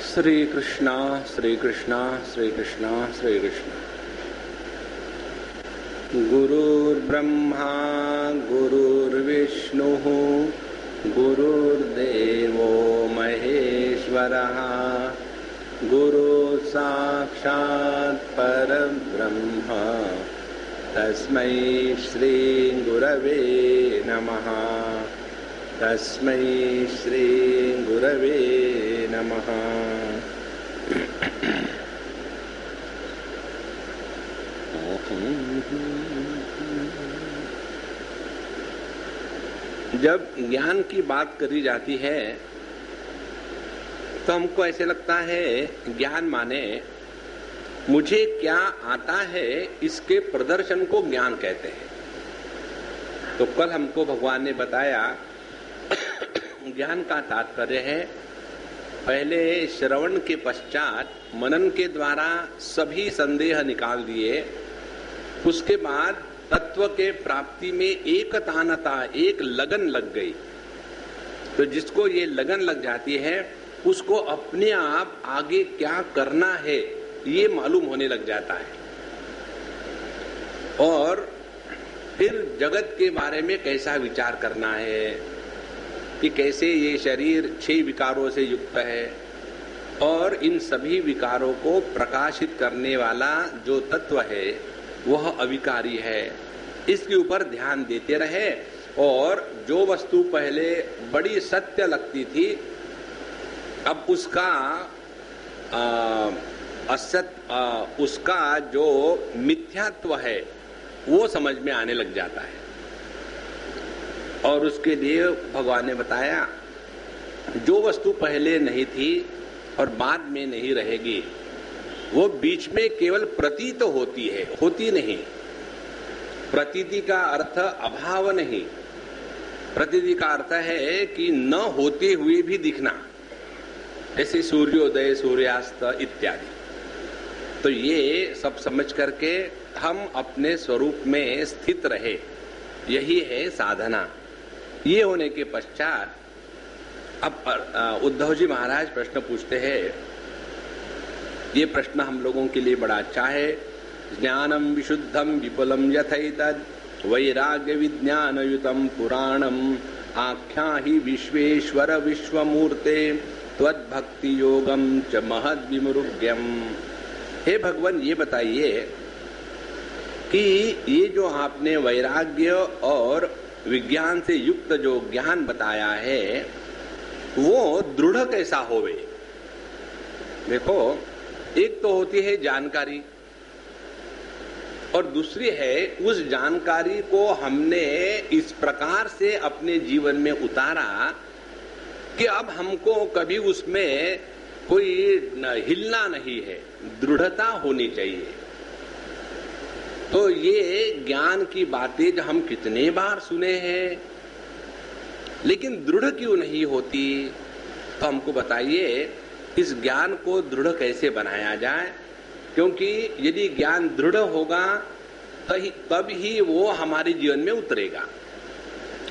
श्री कृष्णा श्री कृष्णा श्री कृष्णा श्री कृष्णा। गुरुर्ब्रह्मा गुरुर्विष्णुः गुरुर्देवो महेश्वरः गुरुः साक्षात् परब्रह्म तस्मै श्री गुरवे नमः। तस्मै श्री गुरवे नमः। जब ज्ञान की बात करी जाती है तो हमको ऐसे लगता है ज्ञान माने मुझे क्या आता है इसके प्रदर्शन को ज्ञान कहते हैं। तो कल हमको भगवान ने बताया ज्ञान का तात्पर्य है पहले श्रवण के पश्चात मनन के द्वारा सभी संदेह निकाल दिए, उसके बाद तत्व के प्राप्ति में एक तानता एक लगन लग गई। तो जिसको ये लगन लग जाती है उसको अपने आप आगे क्या करना है ये मालूम होने लग जाता है, और फिर जगत के बारे में कैसा विचार करना है कि कैसे ये शरीर 6 विकारों से युक्त है और इन सभी विकारों को प्रकाशित करने वाला जो तत्व है वह अविकारी है, इसके ऊपर ध्यान देते रहे। और जो वस्तु पहले बड़ी सत्य लगती थी अब उसका उसका जो मिथ्यात्व है वो समझ में आने लग जाता है। और उसके लिए भगवान ने बताया जो वस्तु पहले नहीं थी और बाद में नहीं रहेगी वो बीच में केवल प्रतीत होती है, होती नहीं। प्रतीति का अर्थ अभाव नहीं, प्रतीति का अर्थ है कि न होते हुए भी दिखना, जैसे सूर्योदय सूर्यास्त इत्यादि। तो ये सब समझ करके हम अपने स्वरूप में स्थित रहे, यही है साधना। ये होने के पश्चात अब उद्धव जी महाराज प्रश्न पूछते हैं। ये प्रश्न हम लोगों के लिए बड़ा अच्छा है। ज्ञानम विशुद्धम विपुलम यथैतद वैराग्य विज्ञानयुतम पुराणम आख्या ही विश्वेश्वर विश्वमूर्ते त्वद्भक्ति योगम च महद विमुरुग्यम। हे भगवान ये बताइए कि ये जो आपने वैराग्य और विज्ञान से युक्त जो ज्ञान बताया है वो दृढ़ कैसा होवे। देखो एक तो होती है जानकारी और दूसरी है उस जानकारी को हमने इस प्रकार से अपने जीवन में उतारा कि अब हमको कभी उसमें कोई हिलना नहीं है, दृढ़ता होनी चाहिए। तो ये ज्ञान की बातें जो हम कितने बार सुने हैं लेकिन दृढ़ क्यों नहीं होती, तो हमको बताइए इस ज्ञान को दृढ़ कैसे बनाया जाए। क्योंकि यदि ज्ञान दृढ़ होगा तब ही वो हमारे जीवन में उतरेगा।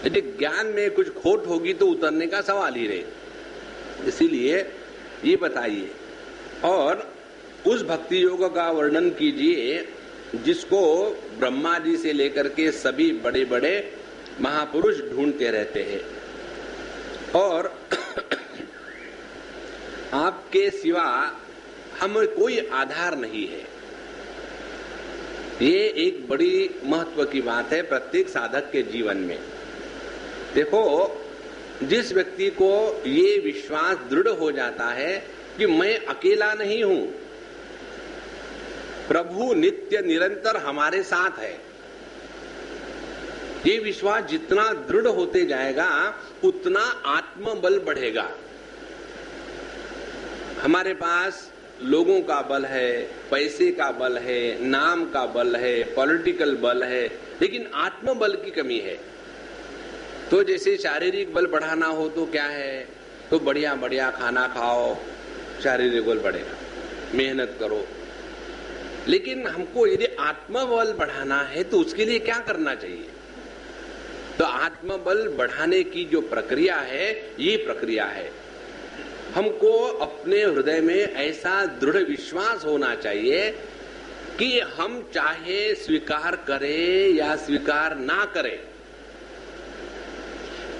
यदि ज्ञान में कुछ खोट होगी तो उतरने का सवाल ही रहे। इसीलिए ये बताइए और उस भक्ति योग का वर्णन कीजिए जिसको ब्रह्मा जी से लेकर के सभी बड़े बड़े महापुरुष ढूंढते रहते हैं और आपके सिवा हमें कोई आधार नहीं है। ये एक बड़ी महत्व की बात है प्रत्येक साधक के जीवन में। देखो जिस व्यक्ति को ये विश्वास दृढ़ हो जाता है कि मैं अकेला नहीं हूं, प्रभु नित्य निरंतर हमारे साथ है, ये विश्वास जितना दृढ़ होते जाएगा उतना आत्मबल बढ़ेगा। हमारे पास लोगों का बल है, पैसे का बल है, नाम का बल है, पॉलिटिकल बल है, लेकिन आत्मबल की कमी है। तो जैसे शारीरिक बल बढ़ाना हो तो क्या है, तो बढ़िया बढ़िया खाना खाओ, शारीरिक बल बढ़ेगा, मेहनत करो। लेकिन हमको यदि आत्मबल बढ़ाना है तो उसके लिए क्या करना चाहिए? तो आत्मबल बढ़ाने की जो प्रक्रिया है ये प्रक्रिया है। हमको अपने हृदय में ऐसा दृढ़ विश्वास होना चाहिए कि हम चाहे स्वीकार करें या स्वीकार ना करें,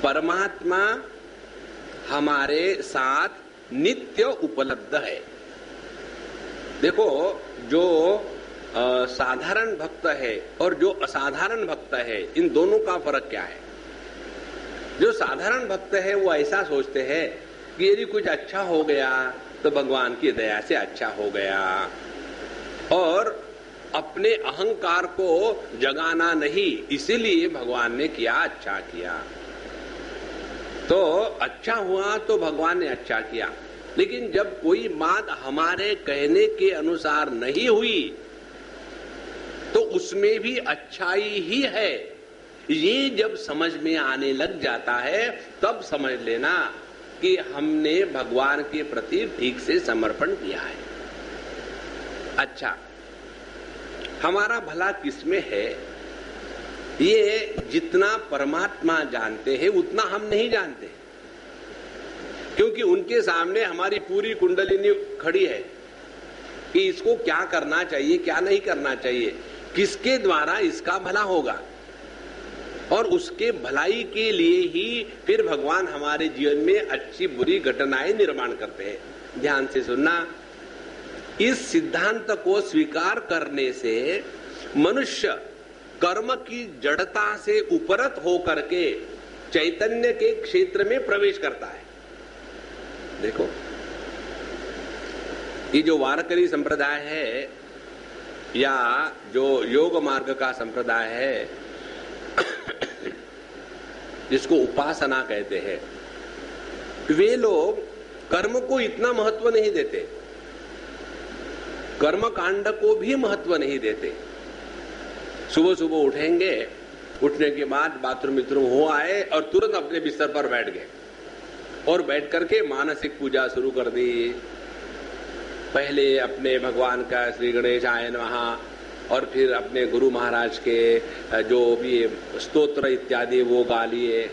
परमात्मा हमारे साथ नित्य उपलब्ध है। देखो, जो साधारण भक्त है और जो असाधारण भक्त है, इन दोनों का फर्क क्या है? जो साधारण भक्त है वो ऐसा सोचते हैं कि यदि कुछ अच्छा हो गया तो भगवान की दया से अच्छा हो गया, और अपने अहंकार को जगाना नहीं, इसीलिए भगवान ने किया, अच्छा किया। तो अच्छा हुआ तो भगवान ने अच्छा किया, लेकिन जब कोई बात हमारे कहने के अनुसार नहीं हुई तो उसमें भी अच्छाई ही है। ये जब समझ में आने लग जाता है तब समझ लेना कि हमने भगवान के प्रति ठीक से समर्पण किया है। अच्छा, हमारा भला किसमें है? ये जितना परमात्मा जानते हैं उतना हम नहीं जानते, क्योंकि उनके सामने हमारी पूरी कुंडलिनी खड़ी है कि इसको क्या करना चाहिए, क्या नहीं करना चाहिए, किसके द्वारा इसका भला होगा, और उसके भलाई के लिए ही फिर भगवान हमारे जीवन में अच्छी बुरी घटनाएं निर्माण करते हैं। ध्यान से सुनना, इस सिद्धांत को स्वीकार करने से मनुष्य कर्म की जड़ता से उपरत होकर के चैतन्य के क्षेत्र में प्रवेश करता है। देखो, ये जो वारकरी संप्रदाय है या जो योग मार्ग का संप्रदाय है, जिसको उपासना कहते हैं, वे लोग कर्म को इतना महत्व नहीं देते, कर्म कांड को भी महत्व नहीं देते। सुबह सुबह उठेंगे, उठने के बाद बाथरूम हो आए और तुरंत अपने बिस्तर पर बैठ गए और बैठ करके मानसिक पूजा शुरू कर दी। पहले अपने भगवान का श्री गणेश आय नमः, और फिर अपने गुरु महाराज के जो भी स्तोत्र इत्यादि वो गा लिए,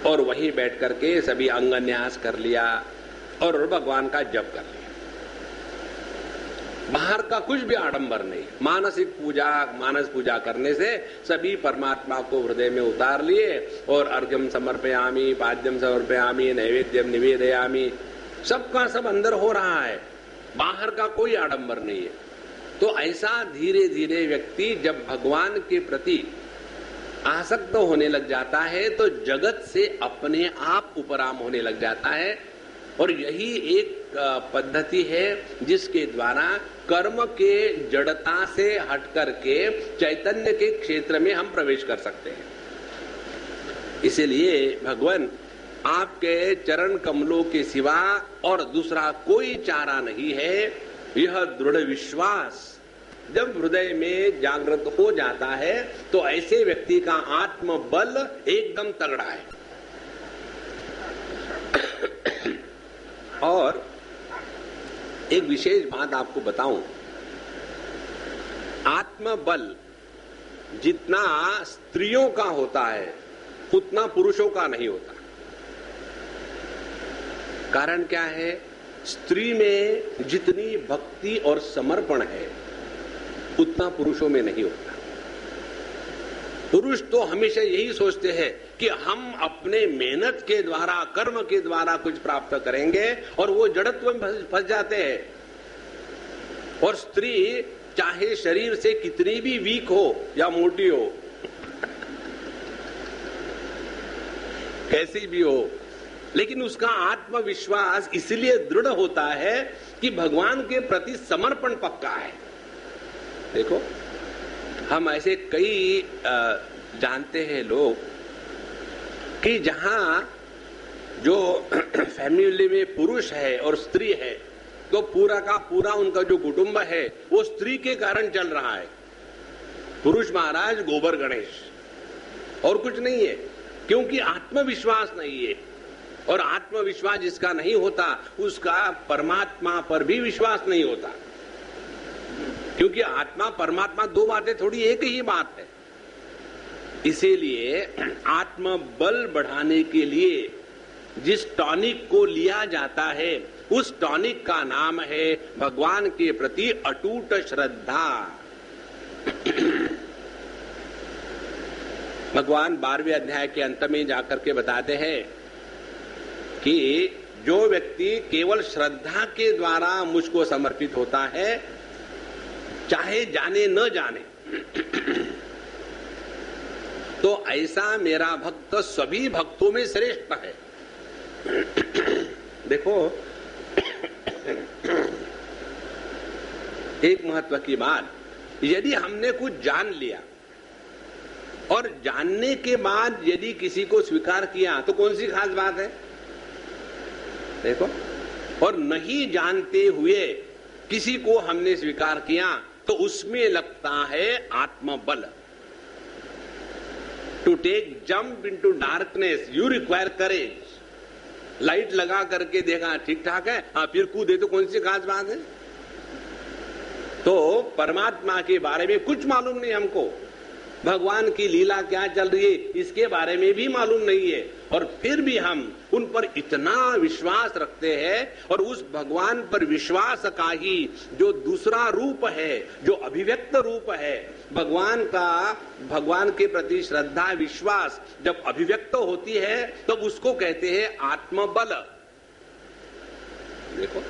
और वहीं बैठ करके सभी अंगन्यास कर लिया और भगवान का जप कर लिया। बाहर का कुछ भी आडंबर नहीं, मानसिक पूजा, मानस पूजा करने से सभी परमात्मा को हृदय में उतार लिए, और अर्घ्यम समर्पयामि, पाद्यम समर्पयामि, नैवेद्यम निवेदयामि, सबका सब अंदर हो रहा है, बाहर का कोई आडंबर नहीं है। तो ऐसा धीरे धीरे व्यक्ति जब भगवान के प्रति आसक्त होने लग जाता है तो जगत से अपने आप उपराम होने लग जाता है, और यही एक पद्धति है जिसके द्वारा कर्म के जड़ता से हट करके चैतन्य के क्षेत्र में हम प्रवेश कर सकते हैं। इसीलिए भगवान आपके चरण कमलों के सिवा और दूसरा कोई चारा नहीं है। यह दृढ़ विश्वास जब हृदय में जागृत हो जाता है तो ऐसे व्यक्ति का आत्मबल एकदम तगड़ा है। और एक विशेष बात आपको बताऊं, आत्मबल जितना स्त्रियों का होता है उतना पुरुषों का नहीं होता। कारण क्या है? स्त्री में जितनी भक्ति और समर्पण है उतना पुरुषों में नहीं होता। पुरुष तो हमेशा यही सोचते हैं कि हम अपने मेहनत के द्वारा, कर्म के द्वारा कुछ प्राप्त करेंगे, और वो जड़त्व में फंस जाते हैं। और स्त्री चाहे शरीर से कितनी भी वीक हो या मोटी हो, कैसी भी हो, लेकिन उसका आत्मविश्वास इसलिए दृढ़ होता है कि भगवान के प्रति समर्पण पक्का है। देखो, हम ऐसे कई जानते हैं लोग कि जहां जो फैमिली में पुरुष है और स्त्री है तो पूरा का पूरा उनका जो कुटुंब है वो स्त्री के कारण चल रहा है। पुरुष महाराज, गोबर गणेश, और कुछ नहीं है, क्योंकि आत्मविश्वास नहीं है। और आत्मविश्वास जिसका नहीं होता उसका परमात्मा पर भी विश्वास नहीं होता, क्योंकि आत्मा परमात्मा दो बातें थोड़ी, एक ही बात है। इसीलिए आत्मबल बढ़ाने के लिए जिस टॉनिक को लिया जाता है उस टॉनिक का नाम है भगवान के प्रति अटूट श्रद्धा। भगवान 12वें अध्याय के अंत में जाकर के बताते हैं कि जो व्यक्ति केवल श्रद्धा के द्वारा मुझको समर्पित होता है, चाहे जाने न जाने, तो ऐसा मेरा भक्त सभी भक्तों में श्रेष्ठ है। देखो, एक महत्व की बात, यदि हमने कुछ जान लिया और जानने के बाद यदि किसी को स्वीकार किया तो कौन सी खास बात है? देखो, और नहीं जानते हुए किसी को हमने स्वीकार किया तो उसमें लगता है आत्मबल। To take jump into darkness you require courage. Light लगा करके देखा ठीक ठाक है, हाँ फिर कूदे तो कौन सी खास बात है? तो परमात्मा के बारे में कुछ मालूम नहीं हमको, भगवान की लीला क्या चल रही है इसके बारे में भी मालूम नहीं है, और फिर भी हम उन पर इतना विश्वास रखते हैं। और उस भगवान पर विश्वास का ही जो दूसरा रूप है, जो अभिव्यक्त रूप है भगवान का, भगवान के प्रति श्रद्धा विश्वास जब अभिव्यक्त होती है तब तो उसको कहते हैं आत्मबल। देखो,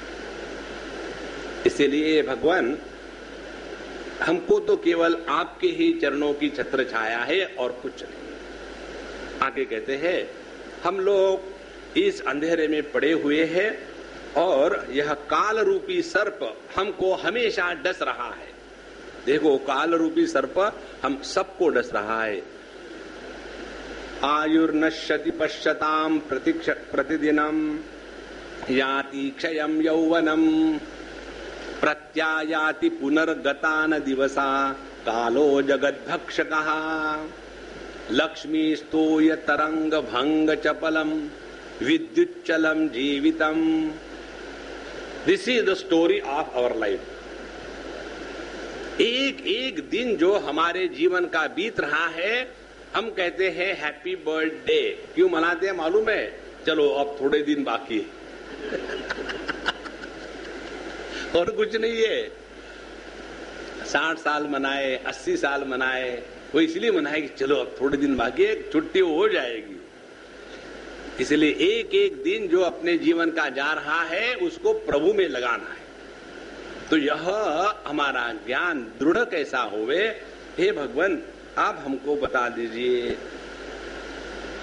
इसीलिए भगवान हमको तो केवल आपके ही चरणों की छत्र छाया है और कुछ नहीं। आगे कहते हैं, हम लोग इस अंधेरे में पड़े हुए हैं और यह काल रूपी सर्प हमको हमेशा डस रहा है। देखो, काल रूपी सर्प हम सबको डस रहा है। आयुर्नश्यति पश्यताम प्रतिदिनम याति क्षयम यौवनम प्रत्यायाति पुनर्गतान दिवसा कालो जगद्भक्षकः लक्ष्मी स्तूय तरंग भंग चपलम विद्युच्चलम जीवितम। This is the story of our life. एक एक दिन जो हमारे जीवन का बीत रहा है, हम कहते हैं हैप्पी बर्थडे। क्यों मनाते हैं मालूम है? चलो अब थोड़े दिन बाकी है और कुछ नहीं है। 60 साल मनाए, 80 साल मनाए, वो इसलिए मनाए कि चलो अब थोड़े दिन बाकी है, छुट्टी हो जाएगी। इसलिए एक एक दिन जो अपने जीवन का जा रहा है उसको प्रभु में लगाना है। तो यह हमारा ज्ञान दृढ़ कैसा होवे, हे भगवान आप हमको बता दीजिए।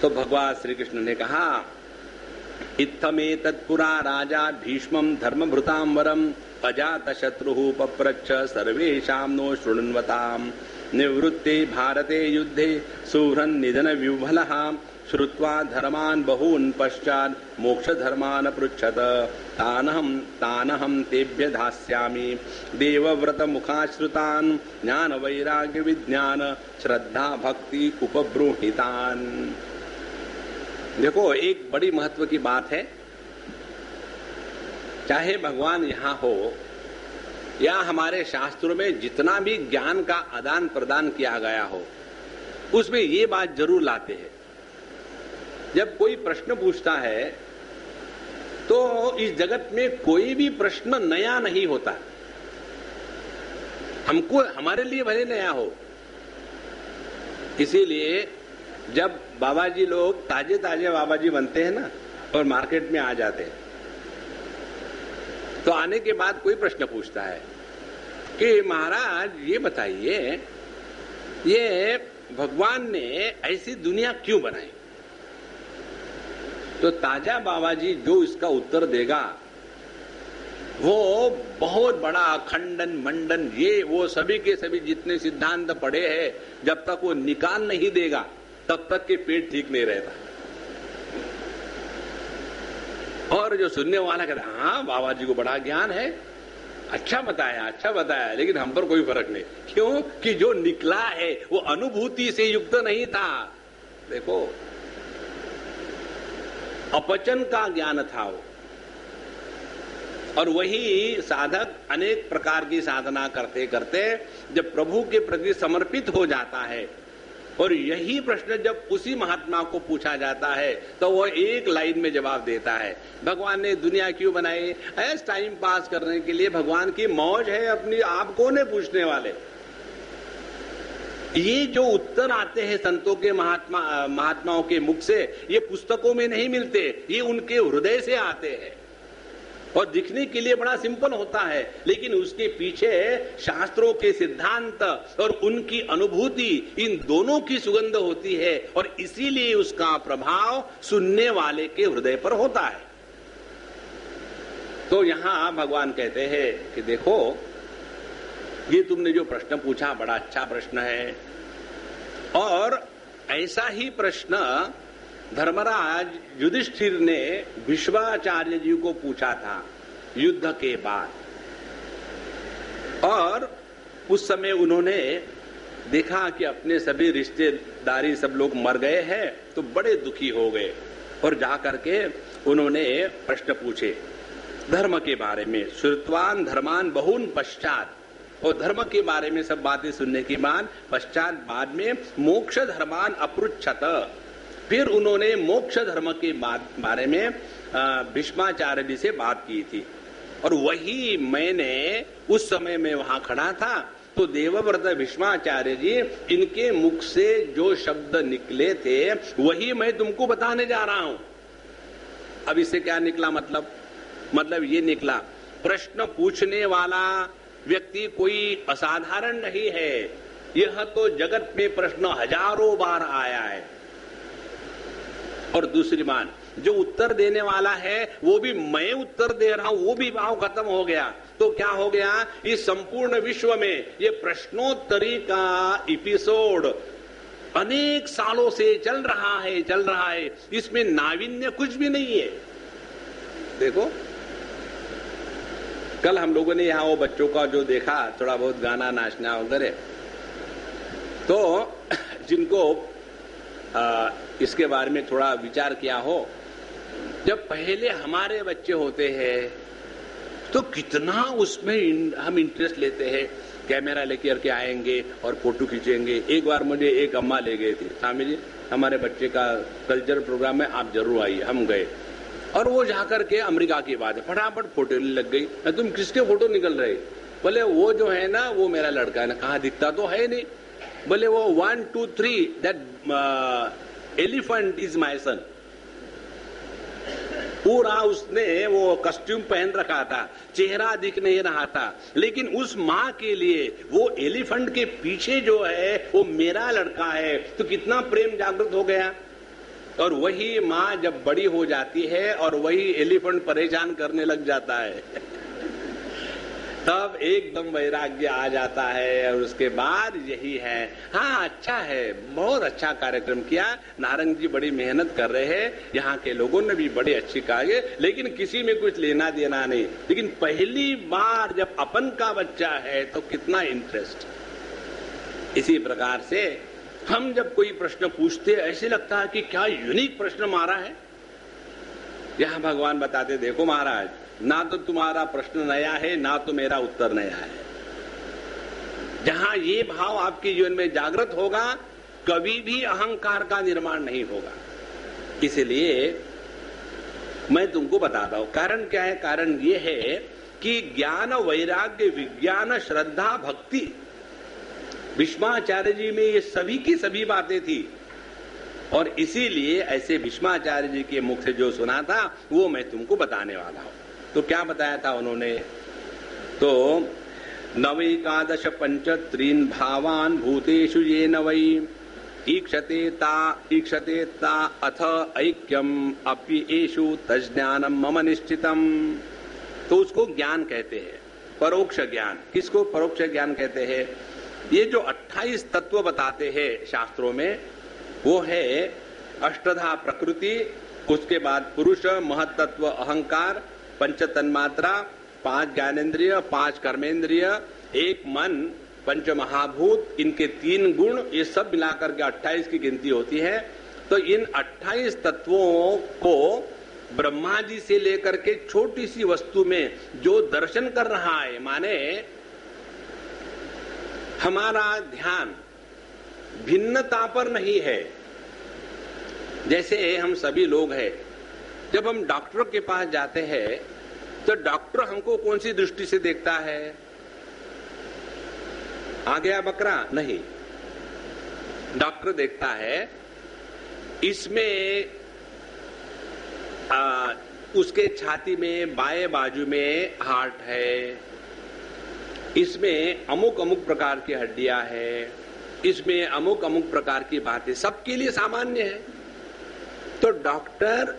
तो भगवान श्री कृष्ण ने कहा, इत्थमेतत्पुरा राजा भीष्मं धर्मभृतांबरम अजात शत्रुः पप्रच्छ सर्वेषां नो शृण्वताम् निवृत्ते भारते युद्धे सुहृन् निधन विह्वलः श्रुत्वा धर्मान् बहून् पश्चात् मोक्ष धर्मान् पृच्छत तानहं तेभ्य धास्यामि देवव्रत मुखाश्रुतान् ज्ञान वैराग्य विज्ञान श्रद्धा भक्ति उपबृंहितान्। देखो, एक बड़ी महत्व की बात है, चाहे भगवान यहाँ हो या हमारे शास्त्रों में जितना भी ज्ञान का आदान प्रदान किया गया हो, उसमें ये बात जरूर लाते हैं। जब कोई प्रश्न पूछता है तो इस जगत में कोई भी प्रश्न नया नहीं होता। हमको, हमारे लिए भले नया हो। इसीलिए जब बाबा जी लोग ताजे ताजे बाबा जी बनते हैं ना और मार्केट में आ जाते हैं, तो आने के बाद कोई प्रश्न पूछता है कि महाराज ये बताइए, ये भगवान ने ऐसी दुनिया क्यों बनाई? तो ताजा बाबा जी जो इसका उत्तर देगा वो बहुत बड़ा खंडन मंडन ये वो सभी के सभी जितने सिद्धांत पड़े हैं, जब तक वो निकाल नहीं देगा तब तक के पेट ठीक नहीं रहता। और जो सुनने वाला कहता है हाँ बाबा जी को बड़ा ज्ञान है, अच्छा बताया, लेकिन हम पर कोई फर्क नहीं। क्यों? कि जो निकला है वो अनुभूति से युक्त नहीं था। देखो, अपचन का ज्ञान था वो, और वही साधक अनेक प्रकार की साधना करते करते जब प्रभु के प्रति समर्पित हो जाता है और यही प्रश्न जब उसी महात्मा को पूछा जाता है तो वो एक लाइन में जवाब देता है, भगवान ने दुनिया क्यों बनाई? ऐसे टाइम पास करने के लिए, भगवान की मौज है अपनी, आप कौन है पूछने वाले? ये जो उत्तर आते हैं संतों के महात्माओं के मुख से, ये पुस्तकों में नहीं मिलते, ये उनके हृदय से आते हैं। और दिखने के लिए बड़ा सिंपल होता है, लेकिन उसके पीछे शास्त्रों के सिद्धांत और उनकी अनुभूति, इन दोनों की सुगंध होती है, और इसीलिए उसका प्रभाव सुनने वाले के हृदय पर होता है। तो यहां भगवान कहते हैं कि देखो, ये तुमने जो प्रश्न पूछा बड़ा अच्छा प्रश्न है, और ऐसा ही प्रश्न धर्मराज युधिष्ठिर ने भीष्माचार्य जी को पूछा था युद्ध के बाद, और उस समय उन्होंने देखा कि अपने सभी रिश्तेदारी सब लोग मर गए हैं, तो बड़े दुखी हो गए, और जाकर के उन्होंने प्रश्न पूछे धर्म के बारे में। श्रुतवान धर्मान बहून पश्चात, और धर्म के बारे में सब बातें सुनने के बाद बाद में मोक्ष धर्मान अपृच्छत, फिर उन्होंने मोक्ष धर्म के बारे में भीष्माचार्य जी से बात की थी। और वही मैंने उस समय में वहां खड़ा था, तो देवव्रत भीष्माचार्य जी, इनके मुख से जो शब्द निकले थे वही मैं तुमको बताने जा रहा हूं। अब इससे क्या निकला? मतलब ये निकला, प्रश्न पूछने वाला व्यक्ति कोई असाधारण नहीं है। यह तो जगत में प्रश्न हजारों बार आया है। और दूसरी बात, जो उत्तर देने वाला है वो भी मैं उत्तर दे रहा हूं, वो भी भाव खत्म हो गया। तो क्या हो गया? इस संपूर्ण विश्व में ये प्रश्नोत्तरी का एपिसोड अनेक सालों से चल रहा है, इसमें नाविन्य कुछ भी नहीं है। देखो, कल हम लोगों ने यहाँ वो बच्चों का जो देखा, थोड़ा बहुत गाना नाचना वगैरह, तो जिनको इसके बारे में थोड़ा विचार किया हो, जब पहले हमारे बच्चे होते हैं तो कितना उसमें हम इंटरेस्ट लेते हैं, कैमरा लेकर के आएंगे और फोटो खींचेंगे। एक बार मुझे एक अम्मा ले गई थी, स्वामी जी हमारे बच्चे का कल्चर प्रोग्राम है, आप जरूर आइए। हम गए, और वो जाकर के अमेरिका की बात है, फटाफट फोटो लग गई। तुम किसके फोटो निकल रहे? बोले वो जो है ना, वो मेरा लड़का है ना। कहा, दिखता तो है नहीं। बोले वो 1 2 3 that elephant is my son. पूरा उसने वो कस्ट्यूम पहन रखा था, चेहरा दिख नहीं रहा था, लेकिन उस माँ के लिए वो एलिफेंट के पीछे जो है वो मेरा लड़का है। तो कितना प्रेम जागृत हो गया। और वही माँ जब बड़ी हो जाती है और वही एलिफेंट परेशान करने लग जाता है तब एकदम वैराग्य आ जाता है। और उसके बाद यही है, हाँ अच्छा है, बहुत अच्छा कार्यक्रम किया, नारंग जी बड़ी मेहनत कर रहे हैं, यहाँ के लोगों ने भी बड़ी अच्छी कार्य, लेकिन किसी में कुछ लेना देना नहीं। लेकिन पहली बार जब अपन का बच्चा है तो कितना इंटरेस्ट। इसी प्रकार से हम जब कोई प्रश्न पूछते ऐसे लगता है कि क्या यूनिक प्रश्न मारा है। यहां भगवान बताते, देखो महाराज, ना तो तुम्हारा प्रश्न नया है, ना तो मेरा उत्तर नया है। जहां ये भाव आपके जीवन में जागृत होगा, कभी भी अहंकार का निर्माण नहीं होगा। इसलिए मैं तुमको बताता हूं कारण क्या है। कारण ये है कि ज्ञान, वैराग्य, विज्ञान, श्रद्धा, भक्ति, भीष्माचार्य जी में ये सभी की सभी बातें थी। और इसीलिए ऐसे भीष्माचार्य जी के मुख से जो सुना था वो मैं तुमको बताने वाला हूं। तो क्या बताया था उन्होंने? तो नवैकादश पंचत्रीन भावान भूतेषु येन वै ईक्षते ता अथ ऐक्यम अप्येषु तज्ज्ञानम मम निश्चितम। तो उसको ज्ञान कहते हैं, परोक्ष ज्ञान। किसको परोक्ष ज्ञान कहते हैं? ये जो 28 तत्व बताते हैं शास्त्रों में, वो है अष्टधा प्रकृति, उसके बाद पुरुष, महत्त्व अहंकार, पंच तन्मात्रा, 5 ज्ञानेन्द्रिय, 5 कर्मेंद्रिय, 1 मन, पंच महाभूत, इनके 3 गुण, ये सब मिलाकर के 28 की गिनती होती है। तो इन 28 तत्वों को ब्रह्मा जी से लेकर के छोटी सी वस्तु में जो दर्शन कर रहा है, माने हमारा ध्यान भिन्नता पर नहीं है। जैसे हम सभी लोग हैं, जब हम डॉक्टर के पास जाते हैं तो डॉक्टर हमको कौन सी दृष्टि से देखता है? आ गया बकरा? नहीं, डॉक्टर देखता है इसमें उसके छाती में बाएं बाजू में हार्ट है, इसमें अमुक अमुक प्रकार की हड्डियां है, इसमें अमुक अमुक प्रकार की बातें सबके लिए सामान्य है। तो डॉक्टर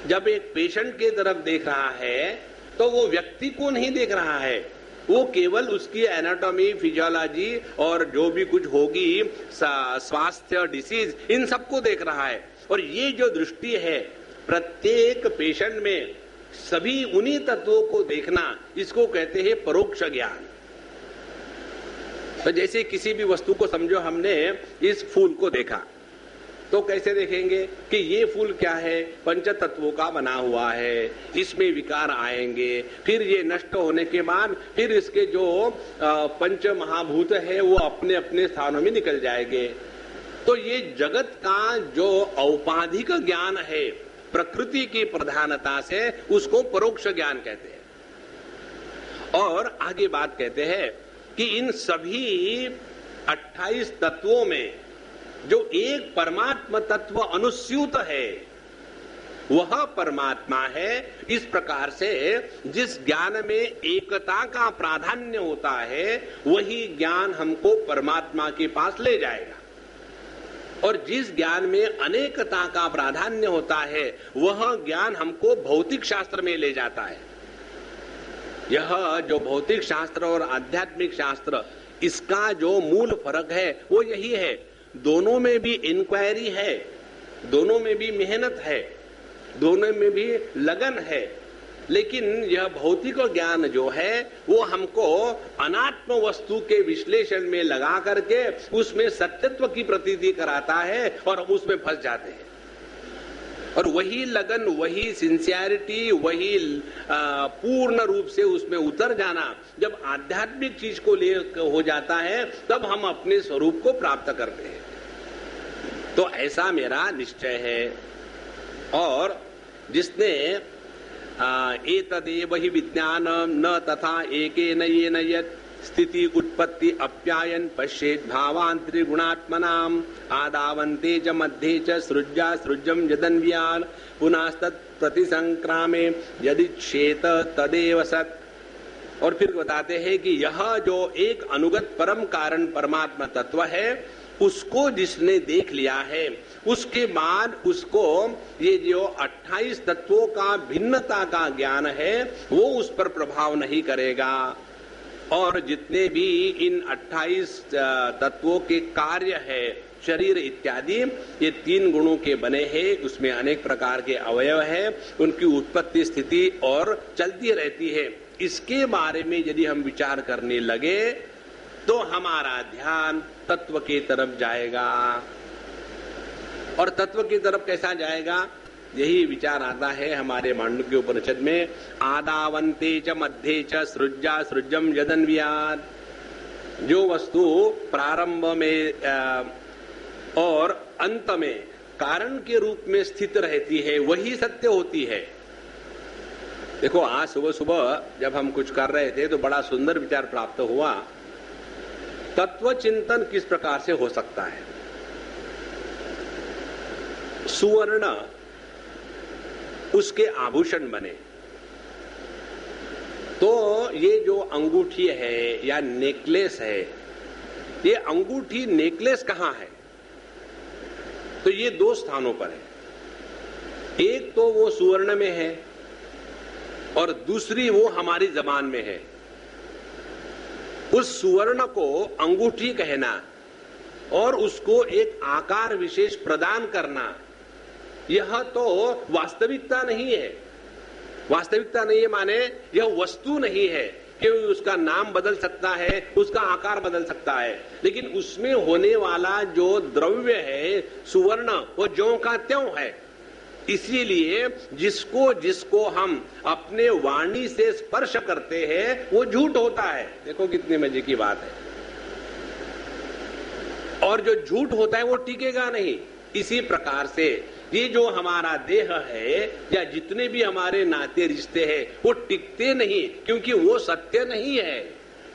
जब एक पेशेंट के तरफ देख रहा है तो वो व्यक्ति को नहीं देख रहा है, वो केवल उसकी एनाटॉमी, फिजियोलॉजी और जो भी कुछ होगी, स्वास्थ्य, डिसीज, इन सबको देख रहा है। और ये जो दृष्टि है प्रत्येक पेशेंट में सभी उन्हीं तत्वों को देखना, इसको कहते हैं परोक्ष ज्ञान। तो जैसे किसी भी वस्तु को समझो, हमने इस फूल को देखा तो कैसे देखेंगे कि ये फूल क्या है? पंच तत्वों का बना हुआ है, इसमें विकार आएंगे, फिर ये नष्ट होने के बाद फिर इसके जो पंच महाभूत है वो अपने अपने स्थानों में निकल जाएंगे। तो ये जगत का जो औपाधिक ज्ञान है प्रकृति की प्रधानता से, उसको परोक्ष ज्ञान कहते हैं। और आगे बात कहते हैं कि इन सभी 28 तत्वों में जो एक परमात्मा तत्व अनुस्यूत है वह परमात्मा है। इस प्रकार से जिस ज्ञान में एकता का प्राधान्य होता है वही ज्ञान हमको परमात्मा के पास ले जाएगा, और जिस ज्ञान में अनेकता का प्राधान्य होता है वह ज्ञान हमको भौतिक शास्त्र में ले जाता है। यह जो भौतिक शास्त्र और आध्यात्मिक शास्त्र, इसका जो मूल फर्क है वो यही है। दोनों में भी इंक्वायरी है, दोनों में भी मेहनत है, दोनों में भी लगन है, लेकिन यह भौतिक ज्ञान जो है वो हमको अनात्म वस्तु के विश्लेषण में लगा करके उसमें सत्यत्व की प्रतीति कराता है और उसमें फंस जाते हैं। और वही लगन, वही सिंसियरिटी, वही पूर्ण रूप से उसमें उतर जाना जब आध्यात्मिक चीज को ले हो जाता है तब हम अपने स्वरूप को प्राप्त करते हैं। तो ऐसा मेरा निश्चय है। और जिसने एतदेव हि विज्ञान न तथा एकेन येन यत् स्थिति उत्पत्ति अप्यायन पश्येत् भावांतरि गुणात्मनाम आदावन्ते च मध्ये च सृज्या सृज्यम यदन्व्यान पुनस्तत् प्रतिसंक्रामे यदिच्छेत तदेव सत्। और फिर बताते हैं कि यह जो एक अनुगत परम कारण परमात्मा तत्व है उसको जिसने देख लिया है उसके बाद उसको ये जो 28 तत्वों का भिन्नता का ज्ञान है वो उस पर प्रभाव नहीं करेगा। और जितने भी इन 28 तत्वों के कार्य है, शरीर इत्यादि, ये 3 गुणों के बने हैं, उसमें अनेक प्रकार के अवयव है, उनकी उत्पत्ति स्थिति और चलती रहती है। इसके बारे में यदि हम विचार करने लगे तो हमारा ध्यान तत्व के तरफ जाएगा। और तत्व की तरफ कैसा जाएगा? यही विचार आता है हमारे मांडुक्य उपनिषद में, आदावन्ते च मध्ये च सृज्या सृज्यम यदन्व्यात्। जो वस्तु प्रारंभ में और अंत में कारण के रूप में स्थित रहती है वही सत्य होती है। देखो, आज सुबह सुबह जब हम कुछ कर रहे थे तो बड़ा सुंदर विचार प्राप्त हुआ। तत्व चिंतन किस प्रकार से हो सकता है? सुवर्ण उसके आभूषण बने तो ये जो अंगूठी है या नेकलेस है, ये अंगूठी नेकलेस कहां है? तो ये 2 स्थानों पर है। एक तो वो सुवर्ण में है और दूसरी वो हमारी जबान में है। उस सुवर्ण को अंगूठी कहना और उसको एक आकार विशेष प्रदान करना, यह तो वास्तविकता नहीं है। वास्तविकता नहीं है माने यह वस्तु नहीं है कि उसका नाम बदल सकता है, उसका आकार बदल सकता है, लेकिन उसमें होने वाला जो द्रव्य है सुवर्ण, वो ज्यों का त्यों है। इसीलिए जिसको जिसको हम अपने वाणी से स्पर्श करते हैं वो झूठ होता है। देखो कितने मजे की बात है। और जो झूठ होता है वो टिकेगा नहीं। इसी प्रकार से ये जो हमारा देह है या जितने भी हमारे नाते रिश्ते हैं वो टिकते नहीं, क्योंकि वो सत्य नहीं है।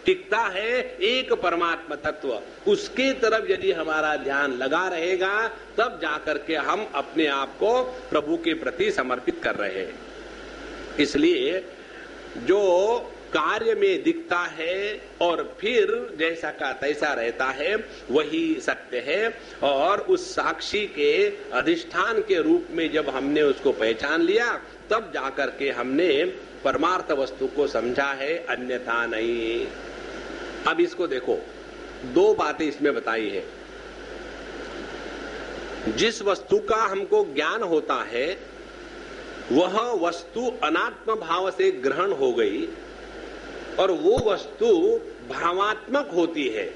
टिकता है एक परमात्मा तत्व, उसके तरफ यदि हमारा ध्यान लगा रहेगा तब जाकर के हम अपने आप को प्रभु के प्रति समर्पित कर रहे हैं। इसलिए जो कार्य में दिखता है और फिर जैसा का तैसा रहता है वही सत्य है, और उस साक्षी के अधिष्ठान के रूप में जब हमने उसको पहचान लिया तब जाकर के हमने परमार्थ वस्तु को समझा है, अन्यथा नहीं। अब इसको देखो, दो बातें इसमें बताई है। जिस वस्तु का हमको ज्ञान होता है वह वस्तु अनात्म भाव से ग्रहण हो गई और वो वस्तु भावात्मक होती है।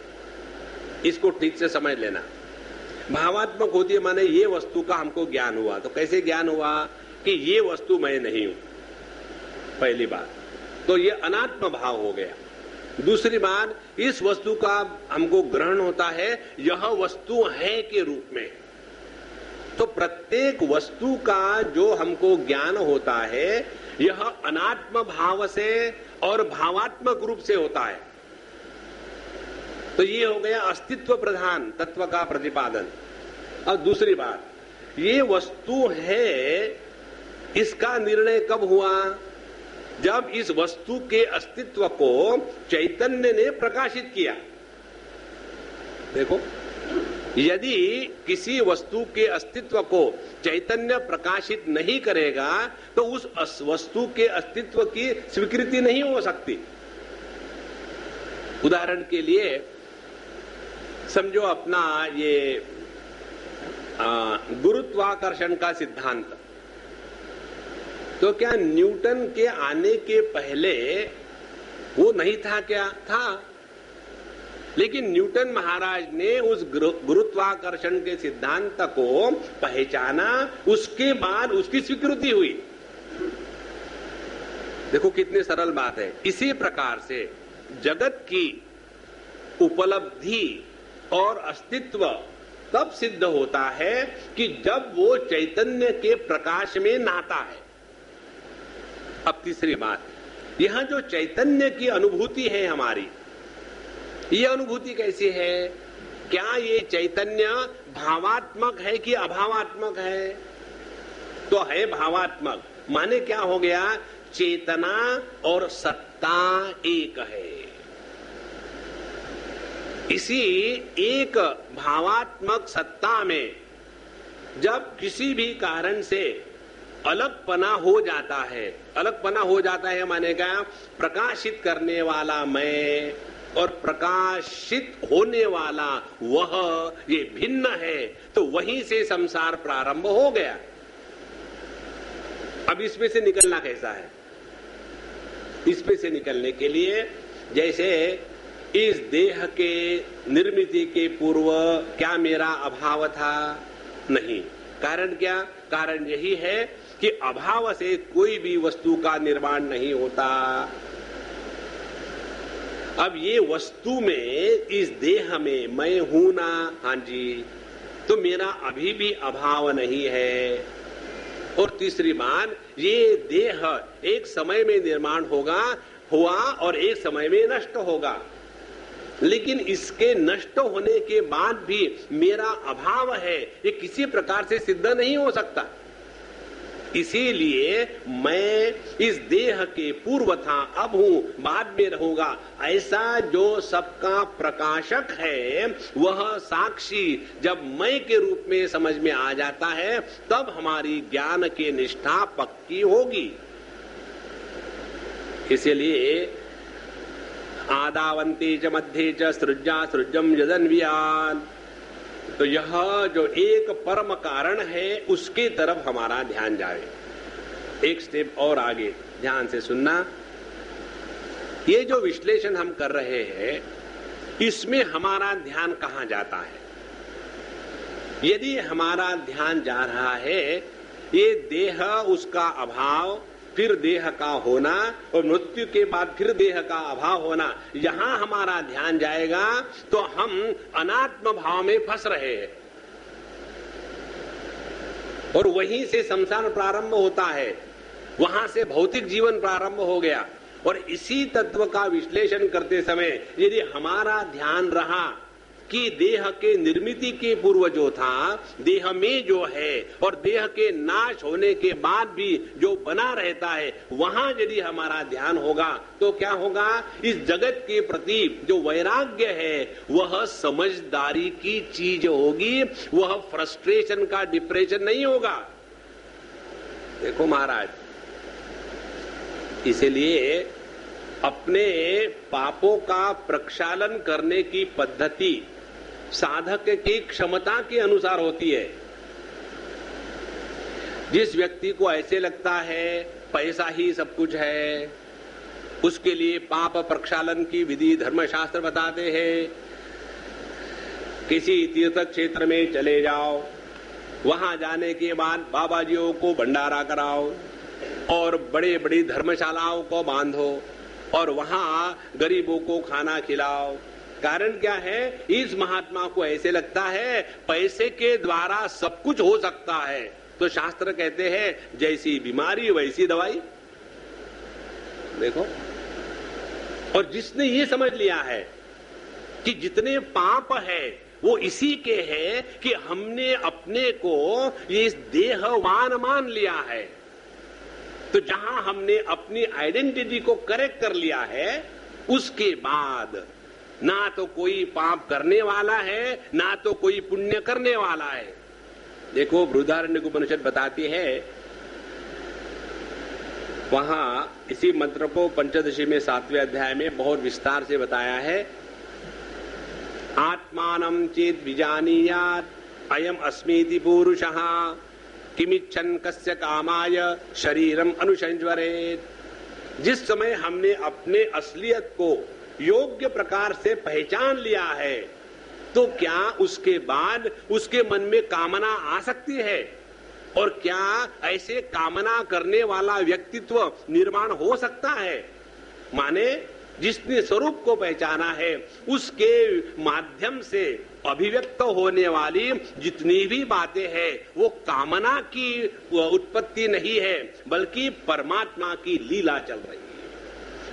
इसको ठीक से समझ लेना। भावात्मक होती है माने ये वस्तु का हमको ज्ञान हुआ। तो कैसे ज्ञान हुआ कि ये वस्तु मैं नहीं हूं, पहली बात तो ये अनात्म भाव हो गया। दूसरी बात, इस वस्तु का हमको ग्रहण होता है यह वस्तु है के रूप में। तो प्रत्येक वस्तु का जो हमको ज्ञान होता है यह अनात्म भाव से और भावात्मक रूप से होता है। तो ये हो गया अस्तित्व प्रधान तत्व का प्रतिपादन। और दूसरी बात, ये वस्तु है, इसका निर्णय कब हुआ? जब इस वस्तु के अस्तित्व को चैतन्य ने प्रकाशित किया। देखो, यदि किसी वस्तु के अस्तित्व को चैतन्य प्रकाशित नहीं करेगा तो उस वस्तु के अस्तित्व की स्वीकृति नहीं हो सकती। उदाहरण के लिए समझो अपना ये गुरुत्वाकर्षण का सिद्धांत। तो क्या न्यूटन के आने के पहले वो नहीं था? क्या था? लेकिन न्यूटन महाराज ने उस गुरुत्वाकर्षण के सिद्धांत को पहचाना, उसके बाद उसकी स्वीकृति हुई। देखो कितनी सरल बात है। इसी प्रकार से जगत की उपलब्धि और अस्तित्व तब सिद्ध होता है कि जब वो चैतन्य के प्रकाश में नहाता है। अब तीसरी बात, यहां जो चैतन्य की अनुभूति है हमारी, ये अनुभूति कैसी है? क्या ये चैतन्य भावात्मक है कि अभावात्मक है? तो है भावात्मक। माने क्या हो गया? चेतना और सत्ता एक है। इसी एक भावात्मक सत्ता में जब किसी भी कारण से अलगपना हो जाता है, अलगपना हो जाता है माने क्या? प्रकाशित करने वाला मैं और प्रकाशित होने वाला वह, ये भिन्न है। तो वहीं से संसार प्रारंभ हो गया। अब इसमें से निकलना कैसा है? इसमें से निकलने के लिए जैसे इस देह के निर्मित के पूर्व क्या मेरा अभाव था? नहीं। कारण क्या? कारण यही है कि अभाव से कोई भी वस्तु का निर्माण नहीं होता। अब ये वस्तु में, इस देह में मैं हूं ना? हाँ जी। तो मेरा अभी भी अभाव नहीं है। और तीसरी बात, ये देह एक समय में निर्माण हुआ और एक समय में नष्ट होगा। लेकिन इसके नष्ट होने के बाद भी मेरा अभाव है, ये किसी प्रकार से सिद्ध नहीं हो सकता। इसीलिए मैं इस देह के पूर्व था, अब हूं, बाद में रहूंगा, ऐसा जो सबका प्रकाशक है वह साक्षी जब मैं के रूप में समझ में आ जाता है तब हमारी ज्ञान की निष्ठा पक्की होगी। इसीलिए आदावंते च मध्ये च सृज्या सृजम यदन्वियान। तो यह जो एक परम कारण है उसके तरफ हमारा ध्यान जाए। एक स्टेप और आगे ध्यान से सुनना। ये जो विश्लेषण हम कर रहे हैं इसमें हमारा ध्यान कहां जाता है? यदि हमारा ध्यान जा रहा है ये देह, उसका अभाव फिर देह का होना और मृत्यु के बाद फिर देह का अभाव होना, यहां हमारा ध्यान जाएगा तो हम अनात्म भाव में फंस रहे हैं और वहीं से संसार प्रारंभ होता है, वहां से भौतिक जीवन प्रारंभ हो गया। और इसी तत्व का विश्लेषण करते समय यदि हमारा ध्यान रहा कि देह के निर्मिति के पूर्व जो था, देह में जो है और देह के नाश होने के बाद भी जो बना रहता है, वहां यदि हमारा ध्यान होगा तो क्या होगा, इस जगत के प्रति जो वैराग्य है वह समझदारी की चीज होगी, वह फ्रस्ट्रेशन का डिप्रेशन नहीं होगा। देखो महाराज, इसलिए अपने पापों का प्रक्षालन करने की पद्धति साधक की क्षमता के अनुसार होती है। जिस व्यक्ति को ऐसे लगता है पैसा ही सब कुछ है, उसके लिए पाप प्रक्षालन की विधि धर्मशास्त्र बताते हैं। किसी तीर्थ क्षेत्र में चले जाओ, वहां जाने के बाद बाबा जियों को भंडारा कराओ और बड़े बड़ी धर्मशालाओं को बांधो और वहां गरीबों को खाना खिलाओ। कारण क्या है, इस महात्मा को ऐसे लगता है पैसे के द्वारा सब कुछ हो सकता है। तो शास्त्र कहते हैं जैसी बीमारी वैसी दवाई। देखो, और जिसने ये समझ लिया है कि जितने पाप है वो इसी के हैं कि हमने अपने को ये देहवान मान लिया है, तो जहां हमने अपनी आइडेंटिटी को करेक्ट कर लिया है, उसके बाद ना तो कोई पाप करने वाला है ना तो कोई पुण्य करने वाला है। देखो, बृहदारण्यक उपनिषद बताती है, वहां इसी मंत्र को पंचदशी में 7वें अध्याय में बहुत विस्तार से बताया है। आत्मानं चेत विजानीयात् अयम अस्मीति पुरुषः किमिच्छन् कस्य कामाय शरीरम अनुसंज्वरेत्। जिस समय हमने अपने असलियत को योग्य प्रकार से पहचान लिया है, तो क्या उसके बाद उसके मन में कामना आ सकती है? और क्या ऐसे कामना करने वाला व्यक्तित्व निर्माण हो सकता है? माने जिसने स्वरूप को पहचाना है, उसके माध्यम से अभिव्यक्त होने वाली जितनी भी बातें हैं वो कामना की उत्पत्ति नहीं है, बल्कि परमात्मा की लीला चल रही है।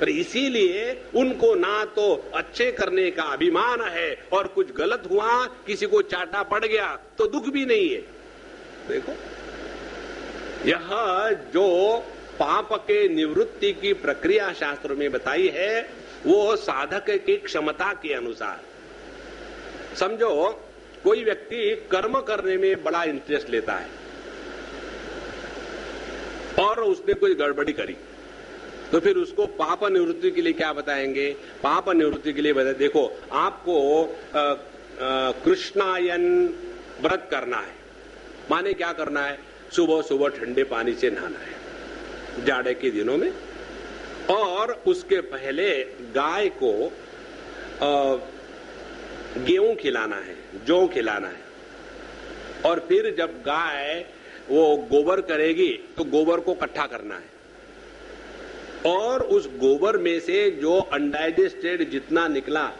और इसीलिए उनको ना तो अच्छे करने का अभिमान है और कुछ गलत हुआ, किसी को चाटा पड़ गया तो दुख भी नहीं है। देखो, यह जो पाप के निवृत्ति की प्रक्रिया शास्त्र में बताई है वो साधक की क्षमता के अनुसार। समझो, कोई व्यक्ति कर्म करने में बड़ा इंटरेस्ट लेता है और उसने कोई गड़बड़ी करी, तो फिर उसको पाप निवृत्ति के लिए क्या बताएंगे? पाप निवृत्ति के लिए बताए, देखो आपको कृष्णायन व्रत करना है। माने क्या करना है? सुबह सुबह ठंडे पानी से नहाना है जाड़े के दिनों में, और उसके पहले गाय को गेहूं खिलाना है, जौ खिलाना है, और फिर जब गाय वो गोबर करेगी तो गोबर को इकट्ठा करना है, और उस गोबर में से जो अनडाइजेस्टेड जितना निकला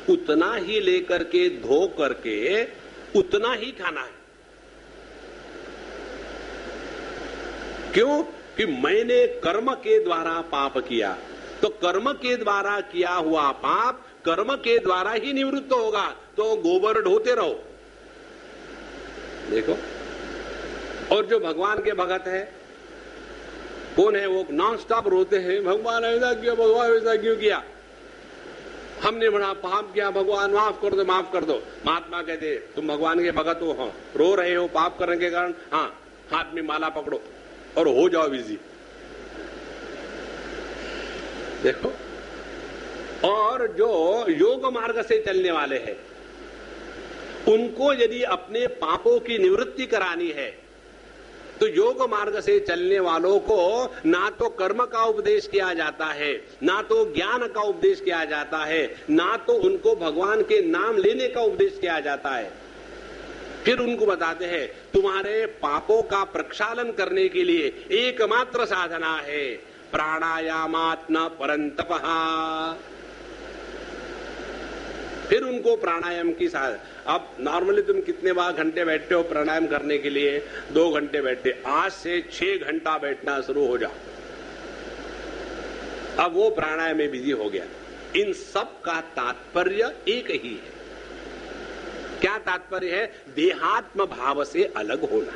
उतना ही लेकर के धो करके उतना ही खाना है। क्यों? कि मैंने कर्म के द्वारा पाप किया, तो कर्म के द्वारा किया हुआ पाप कर्म के द्वारा ही निवृत्त होगा, तो गोबर ढोते रहो। देखो, और जो भगवान के भगत है, कौन है वो? नॉन स्टॉप रोते हैं, भगवान ऐसा किया, भगवान ऐसा क्यों किया, हमने बड़ा पाप किया, भगवान माफ कर दो, माफ कर दो। महात्मा कहते तुम भगवान के भगत हो, हाँ, रो रहे हो पाप करने के कारण, हाँ, हाथ में माला पकड़ो और हो जाओ बिजी। देखो, और जो योग मार्ग से चलने वाले हैं उनको यदि अपने पापों की निवृत्ति करानी है तो योग मार्ग से चलने वालों को ना तो कर्म का उपदेश किया जाता है, ना तो ज्ञान का उपदेश किया जाता है, ना तो उनको भगवान के नाम लेने का उपदेश किया जाता है। फिर उनको बताते हैं तुम्हारे पापों का प्रक्षालन करने के लिए एकमात्र साधना है प्राणायामात्म परंतपः। फिर उनको प्राणायाम की अब नॉर्मली तुम कितने बार घंटे बैठते हो प्राणायाम करने के लिए? 2 घंटे बैठते, आज से 6 घंटा बैठना शुरू हो जाओ। अब वो प्राणायाम में बिजी हो गया। इन सब का तात्पर्य एक ही है। क्या तात्पर्य है? देहात्म भाव से अलग होना।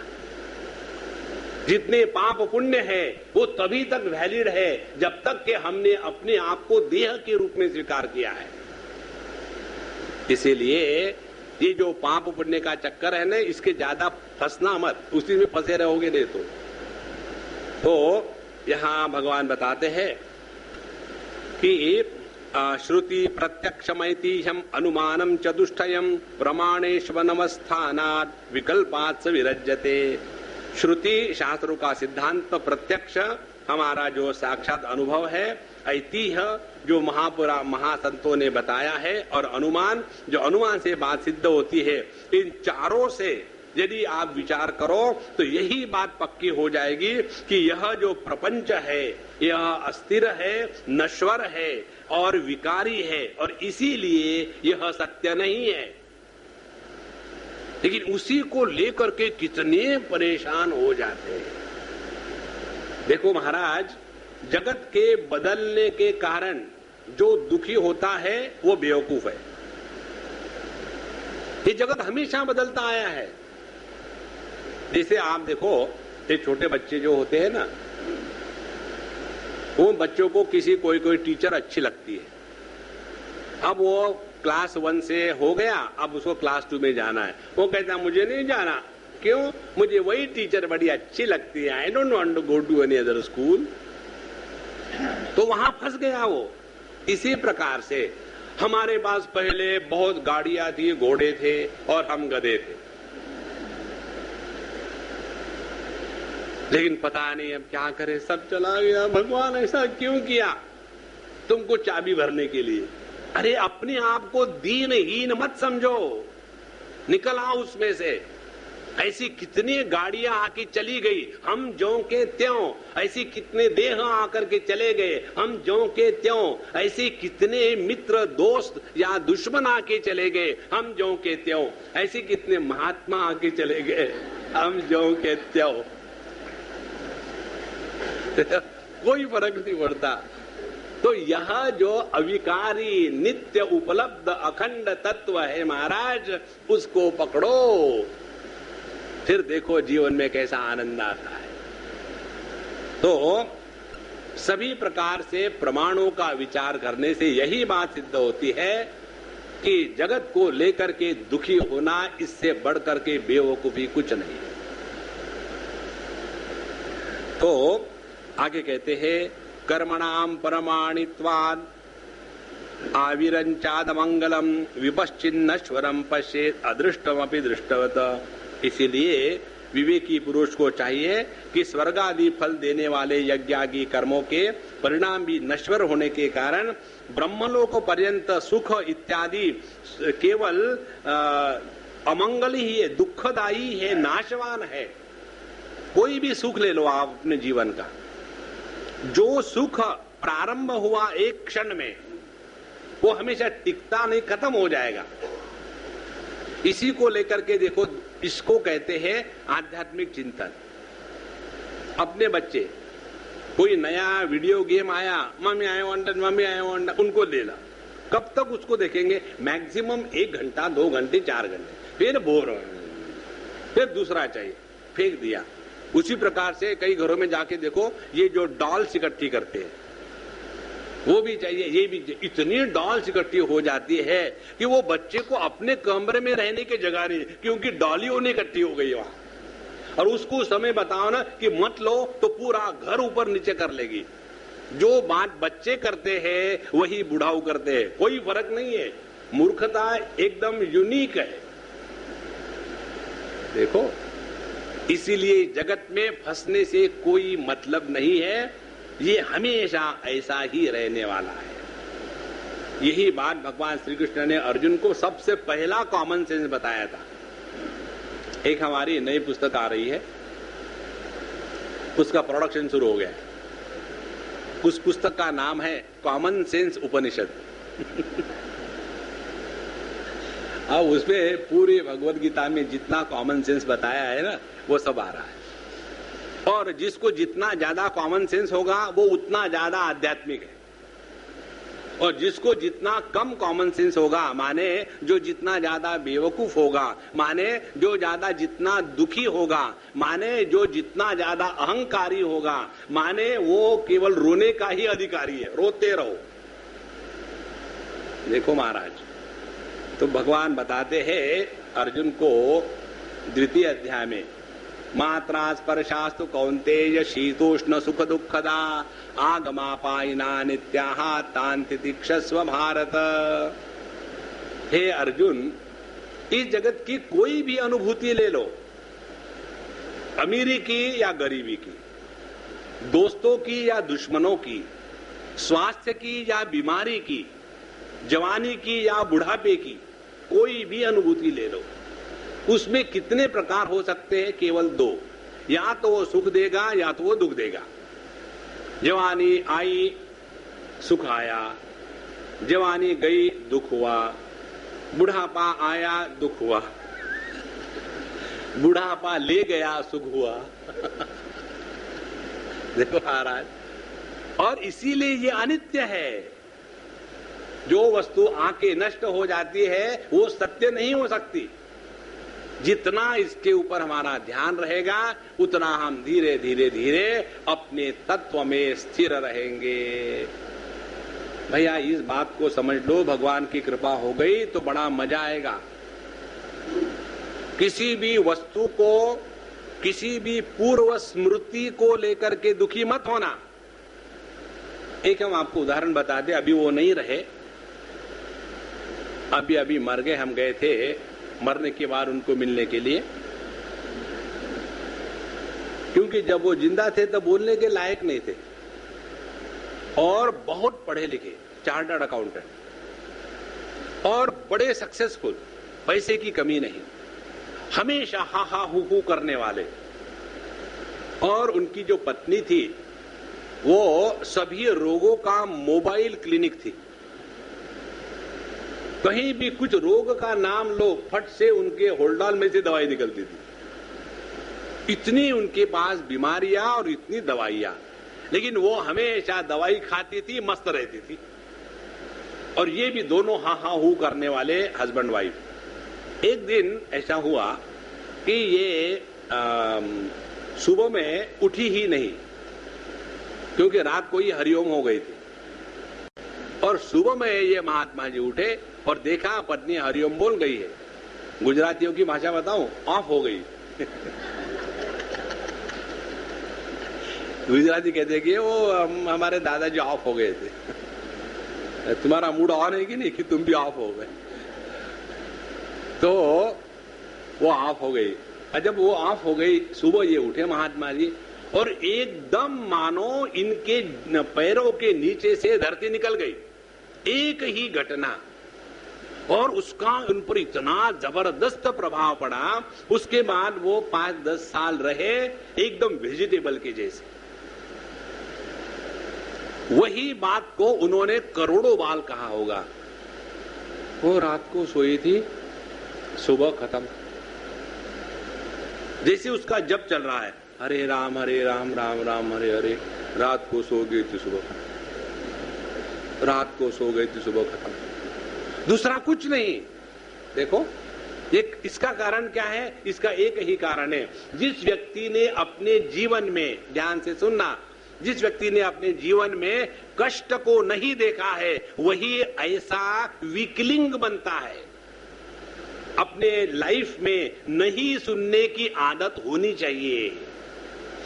जितने पाप पुण्य है वो तभी तक वैलिड है जब तक कि हमने अपने आप को देह के रूप में स्वीकार किया है। इसीलिए ये जो पाप पुण्य का चक्कर है ना, इसके ज्यादा फंसना मत, उसी में फंसे रहोगे नहीं तो यहां भगवान बताते हैं कि श्रुति प्रत्यक्षमैतिह्यम अनुमानम चतुष्टयम प्रमाणेष्वनवस्थानात् विकल्पात् स विरज्यते। श्रुति शास्त्रों का सिद्धांत, प्रत्यक्ष हमारा जो साक्षात अनुभव है, ऐतिह्य जो महासंतों ने बताया है, और अनुमान जो अनुमान से बात सिद्ध होती है। इन चारों से यदि आप विचार करो तो यही बात पक्की हो जाएगी कि यह जो प्रपंच है यह अस्थिर है, नश्वर है और विकारी है, और इसीलिए यह सत्य नहीं है। लेकिन उसी को लेकर के कितने परेशान हो जाते हैं। देखो महाराज, जगत के बदलने के कारण जो दुखी होता है वो बेवकूफ है। ये जगत हमेशा बदलता आया है। जैसे आप देखो, ये छोटे बच्चे जो होते हैं ना, वो बच्चों को कोई टीचर अच्छी लगती है। अब वो क्लास 1 से हो गया, अब उसको क्लास 2 में जाना है। वो कहता है मुझे नहीं जाना। क्यों? मुझे वही टीचर बड़ी अच्छी लगती है। I don't want to go to any other school. तो वहां फंस गया वो। इसी प्रकार से हमारे पास पहले बहुत गाड़ियां थी, घोड़े थे और हम गधे थे, लेकिन पता नहीं अब क्या करें, सब चला गया। भगवान ऐसा क्यों किया? तुमको चाबी भरने के लिए। अरे अपने आप को दीनहीन मत समझो, निकल आओ उसमें से। ऐसी कितनी गाड़ियां आके चली गई, हम ज्यों के त्यों। ऐसी कितने देह आकर के चले गए, हम ज्यों के त्यों। ऐसे कितने मित्र दोस्त या दुश्मन आके चले गए, हम ज्यों के त्यों। ऐसे कितने महात्मा आके चले गए, हम ज्यों के त्यों। कोई फर्क नहीं पड़ता। तो यह जो अविकारी नित्य उपलब्ध अखंड तत्व है महाराज, उसको पकड़ो, फिर देखो जीवन में कैसा आनंद आता है। तो सभी प्रकार से प्रमाणों का विचार करने से यही बात सिद्ध होती है कि जगत को लेकर के दुखी होना, इससे बढ़कर के बेवकूफी कुछ नहीं है। तो आगे कहते हैं कर्मणाम परमाणित्वाद आविरंचाद मंगलम विपश्चिन्नश्वरम पश्येत अदृष्टमपि दृष्टवत। इसीलिए विवेकी पुरुष को चाहिए कि स्वर्ग आदि फल देने वाले यज्ञादि कर्मों के परिणाम भी नश्वर होने के कारण ब्रह्मलोक पर्यंत सुख इत्यादि केवल अमंगल ही है, दुखदायी है, नाशवान है। कोई भी सुख ले लो आप अपने जीवन का, जो सुख प्रारंभ हुआ एक क्षण में, वो हमेशा टिकता नहीं, खत्म हो जाएगा। इसी को लेकर के देखो, इसको कहते हैं आध्यात्मिक चिंतन। अपने बच्चे कोई नया वीडियो गेम आया, mummy I want, mummy I want, उनको ले ला। कब तक उसको देखेंगे? मैक्सिमम 1 घंटा, 2 घंटे, 4 घंटे, फिर बोर हो, फिर दूसरा चाहिए, फेंक दिया। उसी प्रकार से कई घरों में जाके देखो, ये जो डॉल्स इकट्ठी करते हैं वो भी चाहिए, ये भी। इतनी डॉल्स इकट्ठी हो जाती है कि वो बच्चे को अपने कमरे में रहने की जगह नहीं, क्योंकि डॉलियों ने इकट्ठी हो गई वहां। और उसको समय बताओ ना कि मत लो, तो पूरा घर ऊपर नीचे कर लेगी। जो बात बच्चे करते हैं वही बुढ़ाऊ करते हैं, कोई फर्क नहीं है। मूर्खता एकदम यूनिक है। देखो, इसीलिए जगत में फंसने से कोई मतलब नहीं है, ये हमेशा ऐसा ही रहने वाला है। यही बात भगवान श्री कृष्ण ने अर्जुन को सबसे पहला कॉमन सेंस बताया था। एक हमारी नई पुस्तक आ रही है, उसका प्रोडक्शन शुरू हो गया है। उस पुस्तक का नाम है कॉमन सेंस उपनिषद। अब उसमें पूरी भगवत गीता में जितना कॉमन सेंस बताया है ना, वो सब आ रहा है। और जिसको जितना ज्यादा कॉमन सेंस होगा वो उतना ज्यादा आध्यात्मिक है, और जिसको जितना कम कॉमन सेंस होगा, माने जो जितना ज्यादा बेवकूफ होगा, माने जो ज्यादा जितना दुखी होगा, माने जो जितना ज्यादा अहंकारी होगा, माने वो केवल रोने का ही अधिकारी है, रोते रहो। देखो महाराज, तो भगवान बताते हैं अर्जुन को द्वितीय अध्याय में, मात्रा स्पर्शास्तु कौन्तेय शीतोष्ण सुख दुखदा आगमापायिना नित्याः तान् तितिक्षस्व भारत। हे अर्जुन, इस जगत की कोई भी अनुभूति ले लो, अमीरी की या गरीबी की, दोस्तों की या दुश्मनों की, स्वास्थ्य की या बीमारी की, जवानी की या बुढ़ापे की, कोई भी अनुभूति ले लो, उसमें कितने प्रकार हो सकते हैं? केवल दो, या तो वो सुख देगा या तो वो दुख देगा। जवानी आई, सुख आया, जवानी गई, दुख हुआ, बुढ़ापा आया, दुख हुआ, बुढ़ापा ले गया, सुख हुआ। देखो महाराज, और इसीलिए ये अनित्य है। जो वस्तु आके नष्ट हो जाती है वो सत्य नहीं हो सकती। जितना इसके ऊपर हमारा ध्यान रहेगा उतना हम धीरे धीरे धीरे अपने तत्व में स्थिर रहेंगे। भैया इस बात को समझ लो, भगवान की कृपा हो गई तो बड़ा मजा आएगा। किसी भी वस्तु को, किसी भी पूर्व स्मृति को लेकर के दुखी मत होना। एक हम आपको उदाहरण बता दें, अभी वो नहीं रहे, अभी मर गए, हम गए थे मरने के बाद उनको मिलने के लिए, क्योंकि जब वो जिंदा थे तब बोलने के लायक नहीं थे, और बहुत पढ़े लिखे, चार्टर्ड अकाउंटेंट और बड़े सक्सेसफुल, पैसे की कमी नहीं, हमेशा हा हा हु करने वाले। और उनकी जो पत्नी थी वो सभी रोगों का मोबाइल क्लिनिक थी। कहीं भी कुछ रोग का नाम लो, फट से उनके होल्डॉल में से दवाई निकलती थी। इतनी उनके पास बीमारियां और इतनी दवाइयां, लेकिन वो हमेशा दवाई खाती थी, मस्त रहती थी। और ये भी दोनों हा हा हु करने वाले हस्बैंड वाइफ। एक दिन ऐसा हुआ कि ये सुबह में उठी ही नहीं, क्योंकि रात को ही हरिओम हो गई थी। और सुबह में ये महात्मा जी उठे और देखा पत्नी हरिओम बोल गई है। गुजरातियों की भाषा बताऊं, ऑफ हो गई। गुजराती कहते कि वो हमारे दादाजी ऑफ हो गए थे। तुम्हारा मूड ऑन है कि नहीं कि तुम भी ऑफ हो गए? तो वो ऑफ हो गई। जब वो ऑफ हो गई, सुबह ये उठे महात्मा जी, और एकदम मानो इनके पैरों के नीचे से धरती निकल गई। एक ही घटना, और उसका उन पर इतना जबरदस्त प्रभाव पड़ा। उसके बाद वो 5-10 साल रहे एकदम वेजिटेबल के जैसे। वही बात को उन्होंने करोड़ों बार कहा होगा। वो रात को सोई थी, सुबह खत्म। जैसे उसका जप चल रहा है, हरे राम राम राम हरे हरे। रात को सो गई थी, सुबह खत्म। रात को सो गई थी, सुबह खत्म। दूसरा कुछ नहीं। देखो इसका कारण क्या है? इसका एक ही कारण है, जिस व्यक्ति ने अपने जीवन में, ध्यान से सुनना, जिस व्यक्ति ने अपने जीवन में कष्ट को नहीं देखा है वही ऐसा वीकलिंग बनता है। अपने लाइफ में नहीं सुनने की आदत होनी चाहिए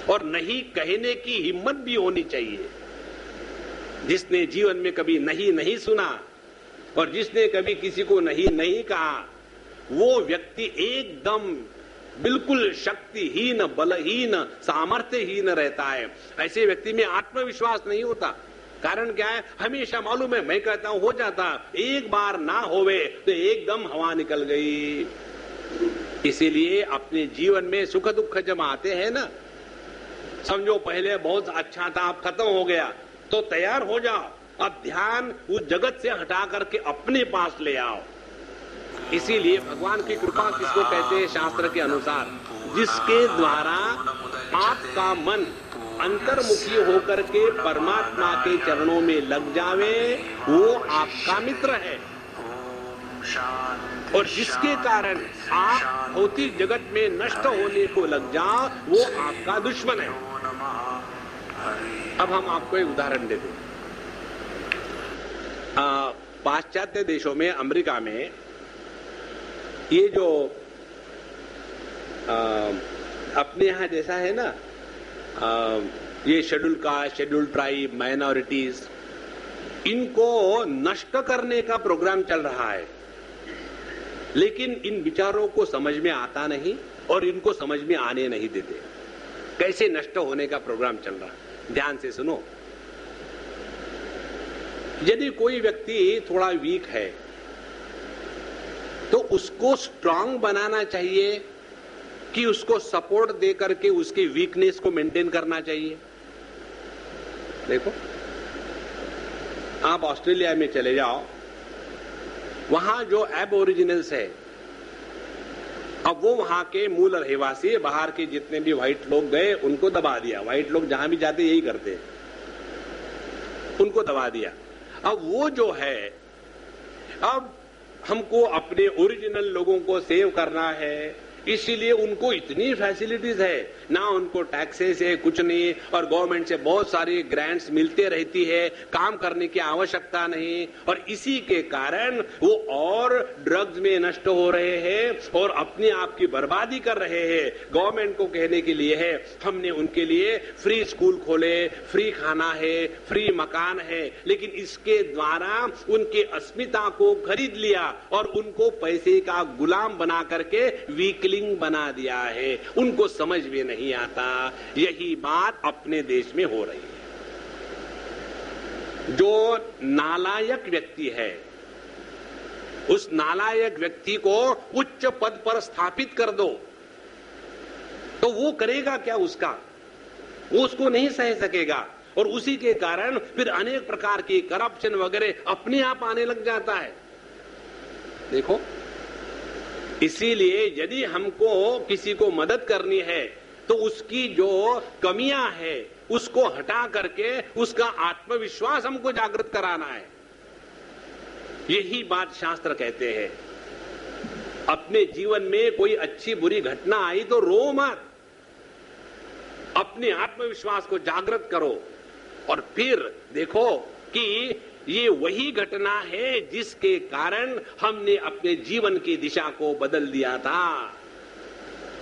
और नहीं कहने की हिम्मत भी होनी चाहिए। जिसने जीवन में कभी नहीं सुना और जिसने कभी किसी को नहीं कहा, वो व्यक्ति एकदम बिल्कुल शक्तिहीन, बलहीन, सामर्थ्यहीन रहता है। ऐसे व्यक्ति में आत्मविश्वास नहीं होता। कारण क्या है? हमेशा मालूम है, मैं कहता हूं हो जाता, एक बार ना होवे तो एकदम हवा निकल गई। इसीलिए अपने जीवन में सुख दुख जब आते हैं ना, समझो पहले बहुत अच्छा था, अब खत्म हो गया, तो तैयार हो जाओ, अब ध्यान उस जगत से हटा करके अपने पास ले आओ। इसीलिए भगवान की कृपा किसको कहते हैं? शास्त्र के अनुसार जिसके द्वारा आपका मन अंतर्मुखी होकर के परमात्मा के चरणों में लग जावे, वो आपका मित्र है। और जिसके कारण आप भौतिक जगत में नष्ट होने को लग जाओ, वो आपका दुश्मन है। अब हम आपको एक उदाहरण देते हैं। पाश्चात्य देशों में, अमेरिका में ये जो अपने यहां जैसा है ना, ये schedule caste, schedule tribe, minorities, इनको नष्ट करने का प्रोग्राम चल रहा है, लेकिन इन विचारों को समझ में आता नहीं और इनको समझ में आने नहीं देते। कैसे नष्ट होने का प्रोग्राम चल रहा है, ध्यान से सुनो। यदि कोई व्यक्ति थोड़ा वीक है तो उसको स्ट्रांग बनाना चाहिए कि उसको सपोर्ट दे करके उसकी वीकनेस को मेंटेन करना चाहिए? देखो, आप ऑस्ट्रेलिया में चले जाओ, वहां जो एबोरिजिनल्स है, अब वो वहां के मूल रहवासी, बाहर के जितने भी व्हाइट लोग गए उनको दबा दिया। व्हाइट लोग जहां भी जाते यही करते हैं, उनको दबा दिया। अब वो जो है, अब हमको अपने ओरिजिनल लोगों को सेव करना है, इसीलिए उनको इतनी फैसिलिटीज है ना, उनको टैक्सेस है कुछ नहीं, और गवर्नमेंट से बहुत सारी ग्रांट्स मिलते रहती है, काम करने की आवश्यकता नहीं, और इसी के कारण वो और ड्रग्स में नष्ट हो रहे हैं और अपने आप की बर्बादी कर रहे हैं। गवर्नमेंट को कहने के लिए है, हमने उनके लिए फ्री स्कूल खोले, फ्री खाना है, फ्री मकान है, लेकिन इसके द्वारा उनके अस्मिता को खरीद लिया और उनको पैसे का गुलाम बना करके वीकली बना दिया है। उनको समझ में नहीं आता। यही बात अपने देश में हो रही है। जो नालायक व्यक्ति है, उस नालायक व्यक्ति को उच्च पद पर स्थापित कर दो तो वो करेगा क्या? वो उसको नहीं सह सकेगा, और उसी के कारण फिर अनेक प्रकार की करप्शन वगैरह अपने आप आने लग जाता है। देखो, इसीलिए यदि हमको किसी को मदद करनी है तो उसकी जो कमियां है उसको हटा करके उसका आत्मविश्वास हमको जागृत कराना है। यही बात शास्त्र कहते हैं। अपने जीवन में कोई अच्छी बुरी घटना आई तो रो मत, अपने आत्मविश्वास को जागृत करो और फिर देखो कि ये वही घटना है जिसके कारण हमने अपने जीवन की दिशा को बदल दिया था।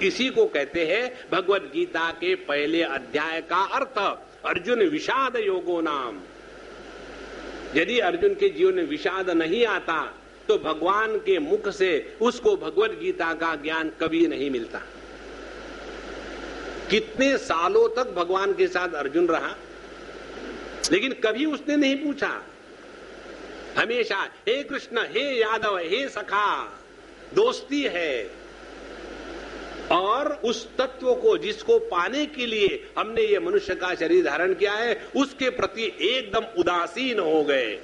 इसी को कहते हैं भगवत गीता के पहले अध्याय का अर्थ, अर्जुन विषाद योगो नाम। यदि अर्जुन के जीवन में विषाद नहीं आता तो भगवान के मुख से उसको भगवत गीता का ज्ञान कभी नहीं मिलता। कितने सालों तक भगवान के साथ अर्जुन रहा, लेकिन कभी उसने नहीं पूछा। हमेशा हे कृष्ण, हे यादव, हे सखा, दोस्ती है। और उस तत्व को जिसको पाने के लिए हमने ये मनुष्य का शरीर धारण किया है, उसके प्रति एकदम उदासीन हो गए।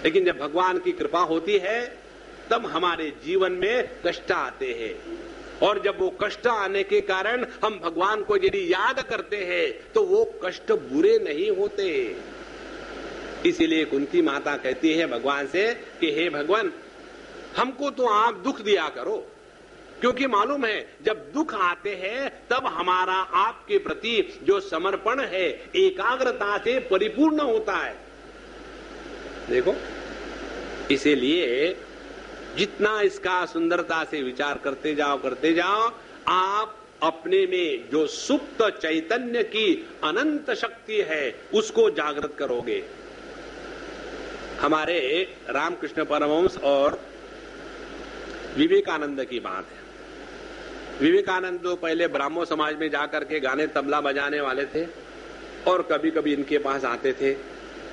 लेकिन जब भगवान की कृपा होती है तब हमारे जीवन में कष्ट आते हैं, और जब वो कष्ट आने के कारण हम भगवान को यदि याद करते हैं तो वो कष्ट बुरे नहीं होते। इसीलिए कुंती माता कहती है भगवान से कि हे भगवान, हमको तो आप दुख दिया करो, क्योंकि मालूम है जब दुख आते हैं तब हमारा आपके प्रति जो समर्पण है एकाग्रता से परिपूर्ण होता है। देखो, इसीलिए जितना इसका सुंदरता से विचार करते जाओ, आप अपने में जो सुप्त चैतन्य की अनंत शक्ति है उसको जागृत करोगे। हमारे रामकृष्ण परमहंस और विवेकानंद की बात है। विवेकानंद तो पहले ब्राह्मो समाज में जाकर के गाने तबला बजाने वाले थे और कभी कभी इनके पास आते थे,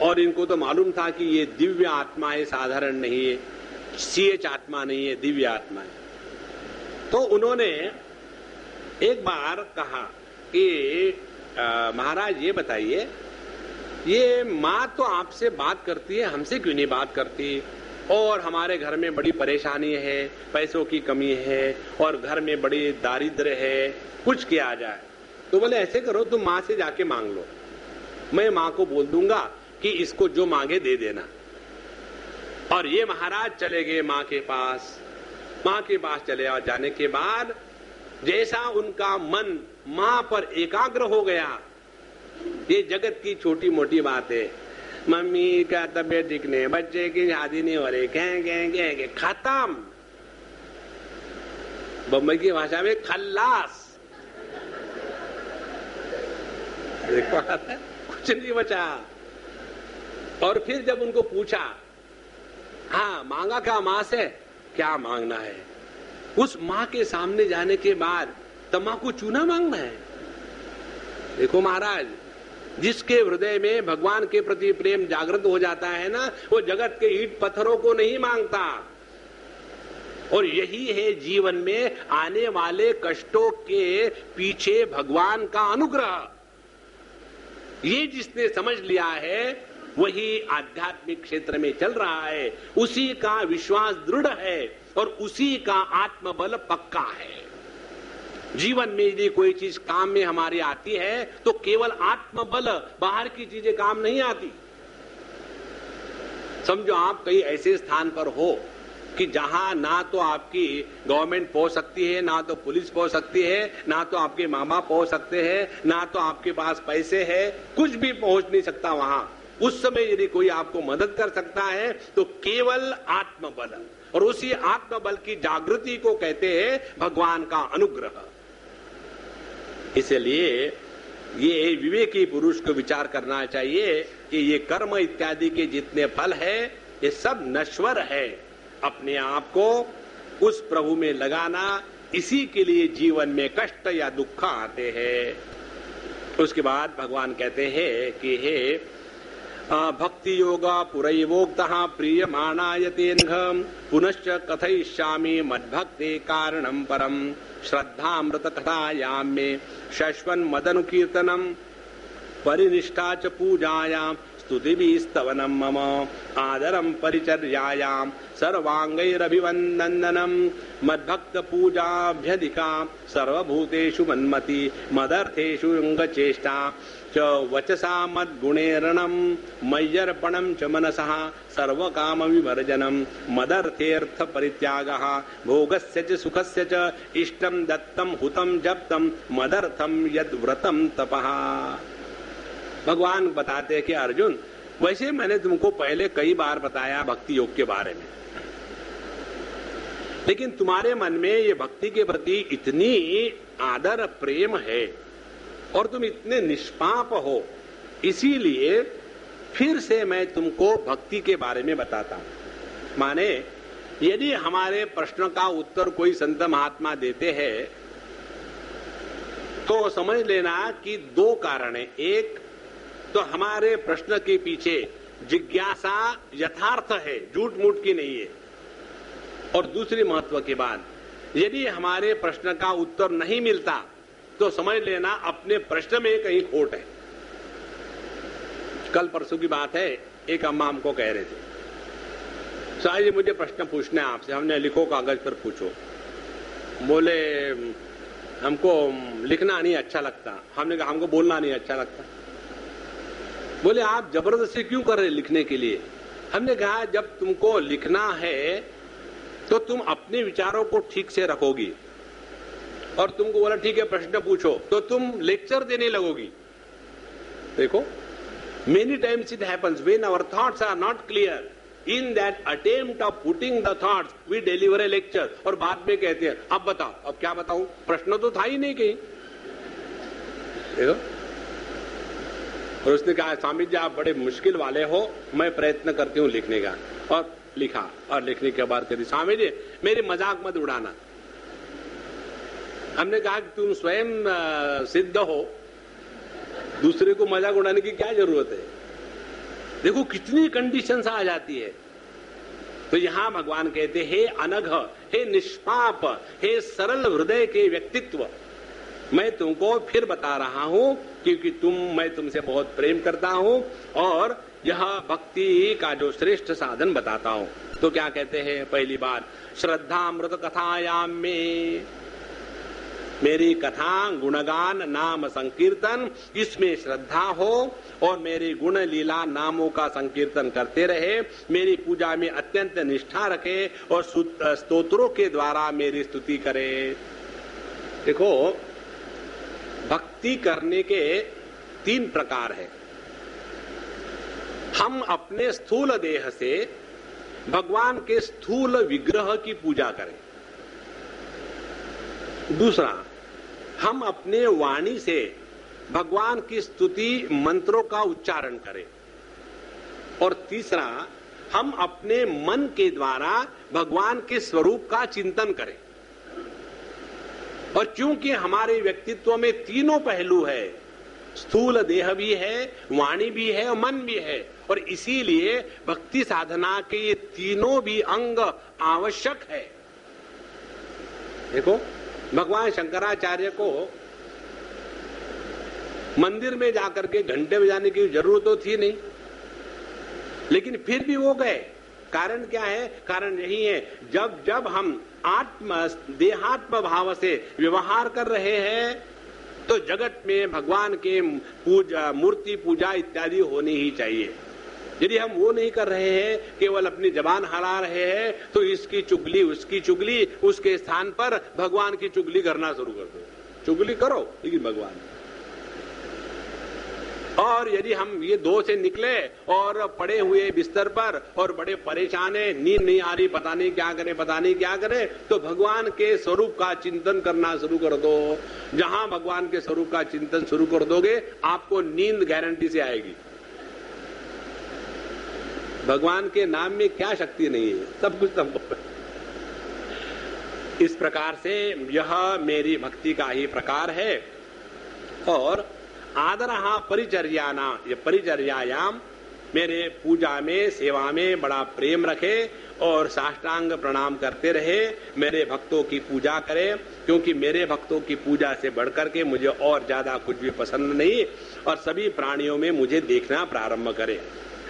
और इनको तो मालूम था कि ये दिव्य आत्मा है, साधारण नहीं है, सीएच आत्मा नहीं है, दिव्य आत्मा है। तो उन्होंने एक बार कहा कि महाराज ये बताइए, ये माँ तो आपसे बात करती है, हमसे क्यों नहीं बात करती? और हमारे घर में बड़ी परेशानी है, पैसों की कमी है और घर में बड़ी दारिद्र्य है, कुछ किया जाए। तो बोले ऐसे करो, तुम माँ से जाके मांग लो, मैं माँ को बोल दूंगा कि इसको जो मांगे दे देना। और ये महाराज चले गए माँ के पास। माँ के पास चले और जाने के बाद जैसा उनका मन माँ पर एकाग्र हो गया, ये जगत की छोटी मोटी बात है, मम्मी का तबीयत ठीक नहीं, बच्चे की शादी नहीं हो रही, कह खत्म। बम्बई की भाषा में खल्लास। देखो कुछ नहीं बचा। और फिर जब उनको पूछा, हाँ मांगा क्या माँ से, क्या मांगना है? उस माँ के सामने जाने के बाद तम्बाकू चूना मांगना है। देखो महाराज, जिसके हृदय में भगवान के प्रति प्रेम जागृत हो जाता है ना, वो जगत के ईंट पत्थरों को नहीं मांगता। और यही है जीवन में आने वाले कष्टों के पीछे भगवान का अनुग्रह। ये जिसने समझ लिया है वही आध्यात्मिक क्षेत्र में चल रहा है, उसी का विश्वास दृढ़ है और उसी का आत्मबल पक्का है। जीवन में यदि कोई चीज काम में हमारी आती है तो केवल आत्मबल, बाहर की चीजें काम नहीं आती। समझो आप कहीं ऐसे स्थान पर हो कि जहां ना तो आपकी गवर्नमेंट पहुंच सकती है, ना तो पुलिस पहुंच सकती है, ना तो आपके मामा पहुंच सकते हैं, ना तो आपके पास पैसे हैं, कुछ भी पहुंच नहीं सकता वहां। उस समय यदि कोई आपको मदद कर सकता है तो केवल आत्मबल, और उसी आत्मबल की जागृति को कहते हैं भगवान का अनुग्रह। इसलिए ये विवेकी पुरुष को विचार करना चाहिए कि ये कर्म इत्यादि के जितने फल है ये सब नश्वर है। अपने आप को उस प्रभु में लगाना, इसी के लिए जीवन में कष्ट या दुख आते हैं। उसके बाद भगवान कहते हैं कि हे भक्ति योगा पुरैवोक्तः प्रीयमाणायतेन्घ पुनश्च कथयिष्यामि मद्भक्ते कारणं परम श्रद्धामृत कथायां मे शश्वन् मदनुकीर्तनम परिनिष्ठा च पूजायां स्तुतिभिस्तवनं मम आदरं परिचर्यायां सर्वांगैरभिवन्दनम् मद्भक्त पूजाभ्यधिका सर्वभूतेषु मन्मति मदर्थेषु अंगचेष्टा च वचसा मद्गुणेरणं मय्यर्पणं च मनसः सर्वकाम विवर्जनं मदर्थेऽर्थ परित्यागः भोगस्य च सुखस्य च इष्टं दत्तं हुतं जप्तं मदर्थं यद्व्रतं तपः। भगवान बताते हैं कि अर्जुन, वैसे मैंने तुमको पहले कई बार बताया भक्ति योग के बारे में, लेकिन तुम्हारे मन में ये भक्ति के प्रति इतनी आदर प्रेम है और तुम इतने निष्पाप हो, इसीलिए फिर से मैं तुमको भक्ति के बारे में बताता हूं। माने यदि हमारे प्रश्न का उत्तर कोई संत महात्मा देते हैं तो समझ लेना कि दो कारण है। एक तो हमारे प्रश्न के पीछे जिज्ञासा यथार्थ है, झूठ मूठ की नहीं है। और दूसरी महत्व की बात, यदि हमारे प्रश्न का उत्तर नहीं मिलता तो समझ लेना अपने प्रश्न में कहीं खोट है। कल परसों की बात है, एक अम्मा हमको कह रहे थे, साहब जी मुझे प्रश्न पूछना है आपसे। हमने लिखो, कागज पर पूछो। बोले हमको लिखना नहीं अच्छा लगता। हमने कहा हमको बोलना नहीं अच्छा लगता। बोले आप जबरदस्ती क्यों कर रहे लिखने के लिए? हमने कहा जब तुमको लिखना है तो तुम अपने विचारों को ठीक से रखोगी, और तुमको बोला ठीक है प्रश्न पूछो तो तुम लेक्चर देने लगोगी। देखो, many times it happens when our thoughts are not clear, in that attempt of putting the thoughts we deliver a lecture. और बाद में कहते हैं अब बताओ, अब क्या बताऊं, प्रश्न तो था ही नहीं कहीं। देखो, और उसने कहा स्वामी जी आप बड़े मुश्किल वाले हो, मैं प्रयत्न करती हूँ लिखने का। और लिखा, और लिखने के बाद कहती स्वामी जी मेरी मजाक मत उड़ाना। हमने कहा कि तुम स्वयं सिद्ध हो, दूसरे को मजाक उड़ाने की क्या जरूरत है? देखो कितनी कंडीशंस आ जाती है। तो यहां भगवान कहते, हे अनघ, हे निष्पाप, हे सरल हृदय के व्यक्तित्व, मैं तुमको फिर बता रहा हूं क्योंकि मैं तुमसे बहुत प्रेम करता हूं और यह भक्ति का जो श्रेष्ठ साधन बताता हूं। तो क्या कहते हैं? पहली बात, श्रद्धामृत कथायाम में, मेरी कथा गुणगान नाम संकीर्तन, इसमें श्रद्धा हो और मेरे गुण लीला नामों का संकीर्तन करते रहे, मेरी पूजा में अत्यंत निष्ठा रखे और स्तोत्रों के द्वारा मेरी स्तुति करे। देखो, भक्ति करने के 3 प्रकार है। हम अपने स्थूल देह से भगवान के स्थूल विग्रह की पूजा करें। दूसरा, हम अपने वाणी से भगवान की स्तुति मंत्रों का उच्चारण करें। और तीसरा, हम अपने मन के द्वारा भगवान के स्वरूप का चिंतन करें। और क्योंकि हमारे व्यक्तित्व में तीनों पहलू है, स्थूल देह भी है, वाणी भी है और मन भी है, और इसीलिए भक्ति साधना के ये तीनों भी अंग आवश्यक है। देखो, भगवान शंकराचार्य को मंदिर में जाकर के घंटे बजाने की जरूरत तो थी नहीं, लेकिन फिर भी वो गए। कारण क्या है? कारण यही है, जब जब हम देहात्म भाव से व्यवहार कर रहे हैं तो जगत में भगवान के पूजा, मूर्ति पूजा इत्यादि होनी ही चाहिए। यदि हम वो नहीं कर रहे हैं, केवल अपनी जबान हला रहे हैं, तो इसकी चुगली उसकी चुगली, उसके स्थान पर भगवान की चुगली करना शुरू कर दो। चुगली करो लेकिन भगवान। और यदि हम ये 2 से निकले और पड़े हुए बिस्तर पर और बड़े परेशान है, नींद नहीं आ रही, पता नहीं क्या करें, पता नहीं क्या करें, तो भगवान के स्वरूप का चिंतन करना शुरू कर दो। जहां भगवान के स्वरूप का चिंतन शुरू कर दोगे, आपको नींद गारंटी से आएगी। भगवान के नाम में क्या शक्ति नहीं है, सब कुछ संभव है। इस प्रकार से यह मेरी भक्ति का ही प्रकार है। और आदरहा परिचर्याना, ये परिचर्यायाम, मेरे पूजा में सेवा में बड़ा प्रेम रखे और साष्टांग प्रणाम करते रहे, मेरे भक्तों की पूजा करे, क्योंकि मेरे भक्तों की पूजा से बढ़कर के मुझे और ज्यादा कुछ भी पसंद नहीं। और सभी प्राणियों में मुझे देखना प्रारंभ करे।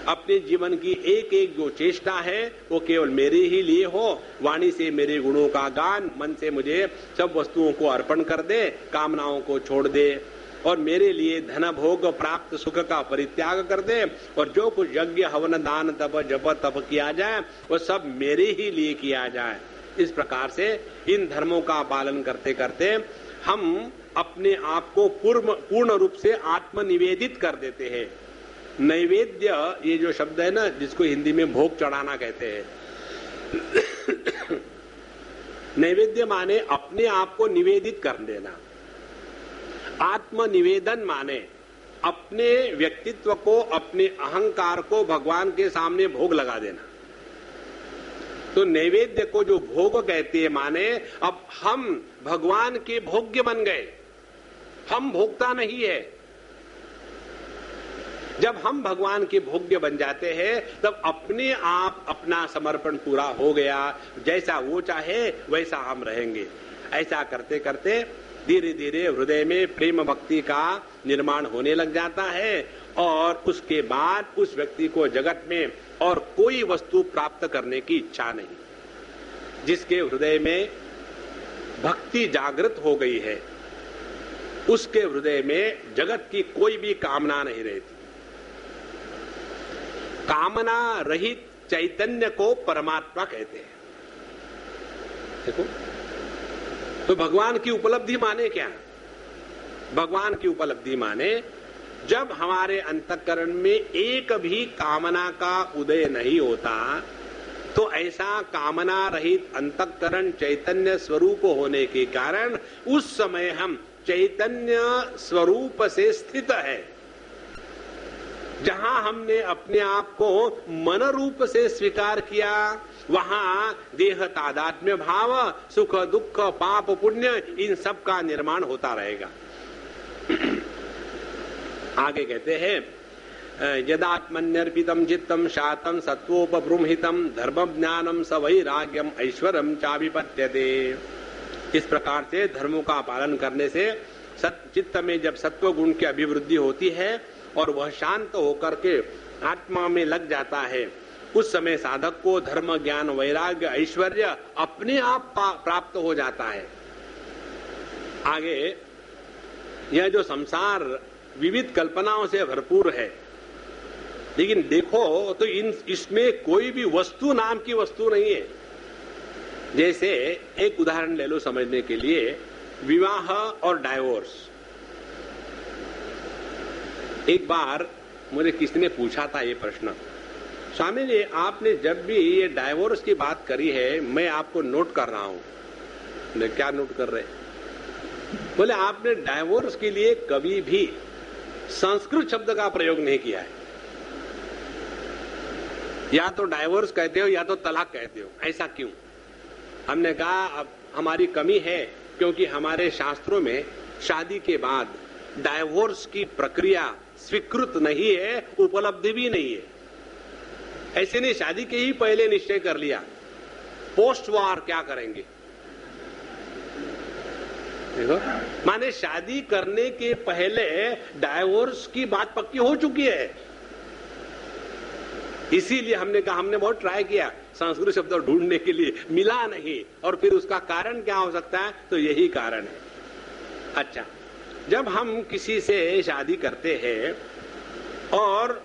अपने जीवन की एक एक जो चेष्टा है वो केवल मेरे ही लिए हो। वाणी से मेरे गुणों का गान, मन से मुझे सब वस्तुओं को अर्पण कर दे, कामनाओं को छोड़ दे और मेरे लिए धन भोग प्राप्त सुख का परित्याग कर दे। और जो कुछ यज्ञ हवन दान तप जप तप किया जाए वो सब मेरे ही लिए किया जाए। इस प्रकार से इन धर्मों का पालन करते करते हम अपने आप को पूर्ण रूप से आत्मनिवेदित कर देते हैं। नैवेद्य, ये जो शब्द है ना, जिसको हिंदी में भोग चढ़ाना कहते हैं, नैवेद्य माने अपने आप को निवेदित कर देना। आत्मनिवेदन माने अपने व्यक्तित्व को, अपने अहंकार को भगवान के सामने भोग लगा देना। तो नैवेद्य को जो भोग कहते हैं, माने अब हम भगवान के भोग्य बन गए, हम भोक्ता नहीं है। जब हम भगवान के भोग्य बन जाते हैं तब अपने आप अपना समर्पण पूरा हो गया। जैसा वो चाहे वैसा हम रहेंगे। ऐसा करते करते धीरे धीरे हृदय में प्रेम भक्ति का निर्माण होने लग जाता है और उसके बाद उस व्यक्ति को जगत में और कोई वस्तु प्राप्त करने की इच्छा नहीं। जिसके हृदय में भक्ति जागृत हो गई है उसके हृदय में जगत की कोई भी कामना नहीं रहती। कामना रहित चैतन्य को परमात्मा कहते हैं। देखो, तो भगवान की उपलब्धि माने क्या? भगवान की उपलब्धि माने जब हमारे अंतःकरण में एक भी कामना का उदय नहीं होता, तो ऐसा कामना रहित अंतःकरण चैतन्य स्वरूप होने के कारण उस समय हम चैतन्य स्वरूप से स्थित है। जहां हमने अपने आप को मन रूप से स्वीकार किया, वहां देह तादात्म्य भाव, सुख दुख पाप पुण्य, इन सब का निर्माण होता रहेगा। आगे कहते हैं, यदात्मन्यर्पितम चित्तम शातम सत्वोपबृंहितम धर्म ज्ञानम स वैराग्यम ऐश्वर्यम चाभिपत्यते। इस प्रकार से धर्मों का पालन करने से चित्त में जब सत्व गुण की अभिवृद्धि होती है और वह शांत होकर के आत्मा में लग जाता है, उस समय साधक को धर्म ज्ञान वैराग्य ऐश्वर्य अपने आप प्राप्त हो जाता है। आगे यह जो संसार विविध कल्पनाओं से भरपूर है, लेकिन देखो तो इसमें कोई भी वस्तु नाम की वस्तु नहीं है। जैसे एक उदाहरण ले लो समझने के लिए, विवाह और डाइवोर्स। एक बार मुझे किसी ने पूछा था ये प्रश्न, स्वामी जी आपने जब भी ये डाइवोर्स की बात करी है मैं आपको नोट कर रहा हूं। क्या नोट कर रहे? बोले आपने डाइवोर्स के लिए कभी भी संस्कृत शब्द का प्रयोग नहीं किया है। या तो डाइवोर्स कहते हो या तो तलाक कहते हो, ऐसा क्यों? हमने कहा अब हमारी कमी है, क्योंकि हमारे शास्त्रों में शादी के बाद डाइवोर्स की प्रक्रिया स्वीकृत नहीं है, उपलब्धि भी नहीं है। ऐसे ने शादी के ही पहले निश्चय कर लिया पोस्ट वार क्या करेंगे। देखो, माने शादी करने के पहले डाइवोर्स की बात पक्की हो चुकी है। इसीलिए हमने कहा, हमने बहुत ट्राई किया संस्कृत शब्द ढूंढने के लिए, मिला नहीं। और फिर उसका कारण क्या हो सकता है? तो यही कारण है। अच्छा, जब हम किसी से शादी करते हैं और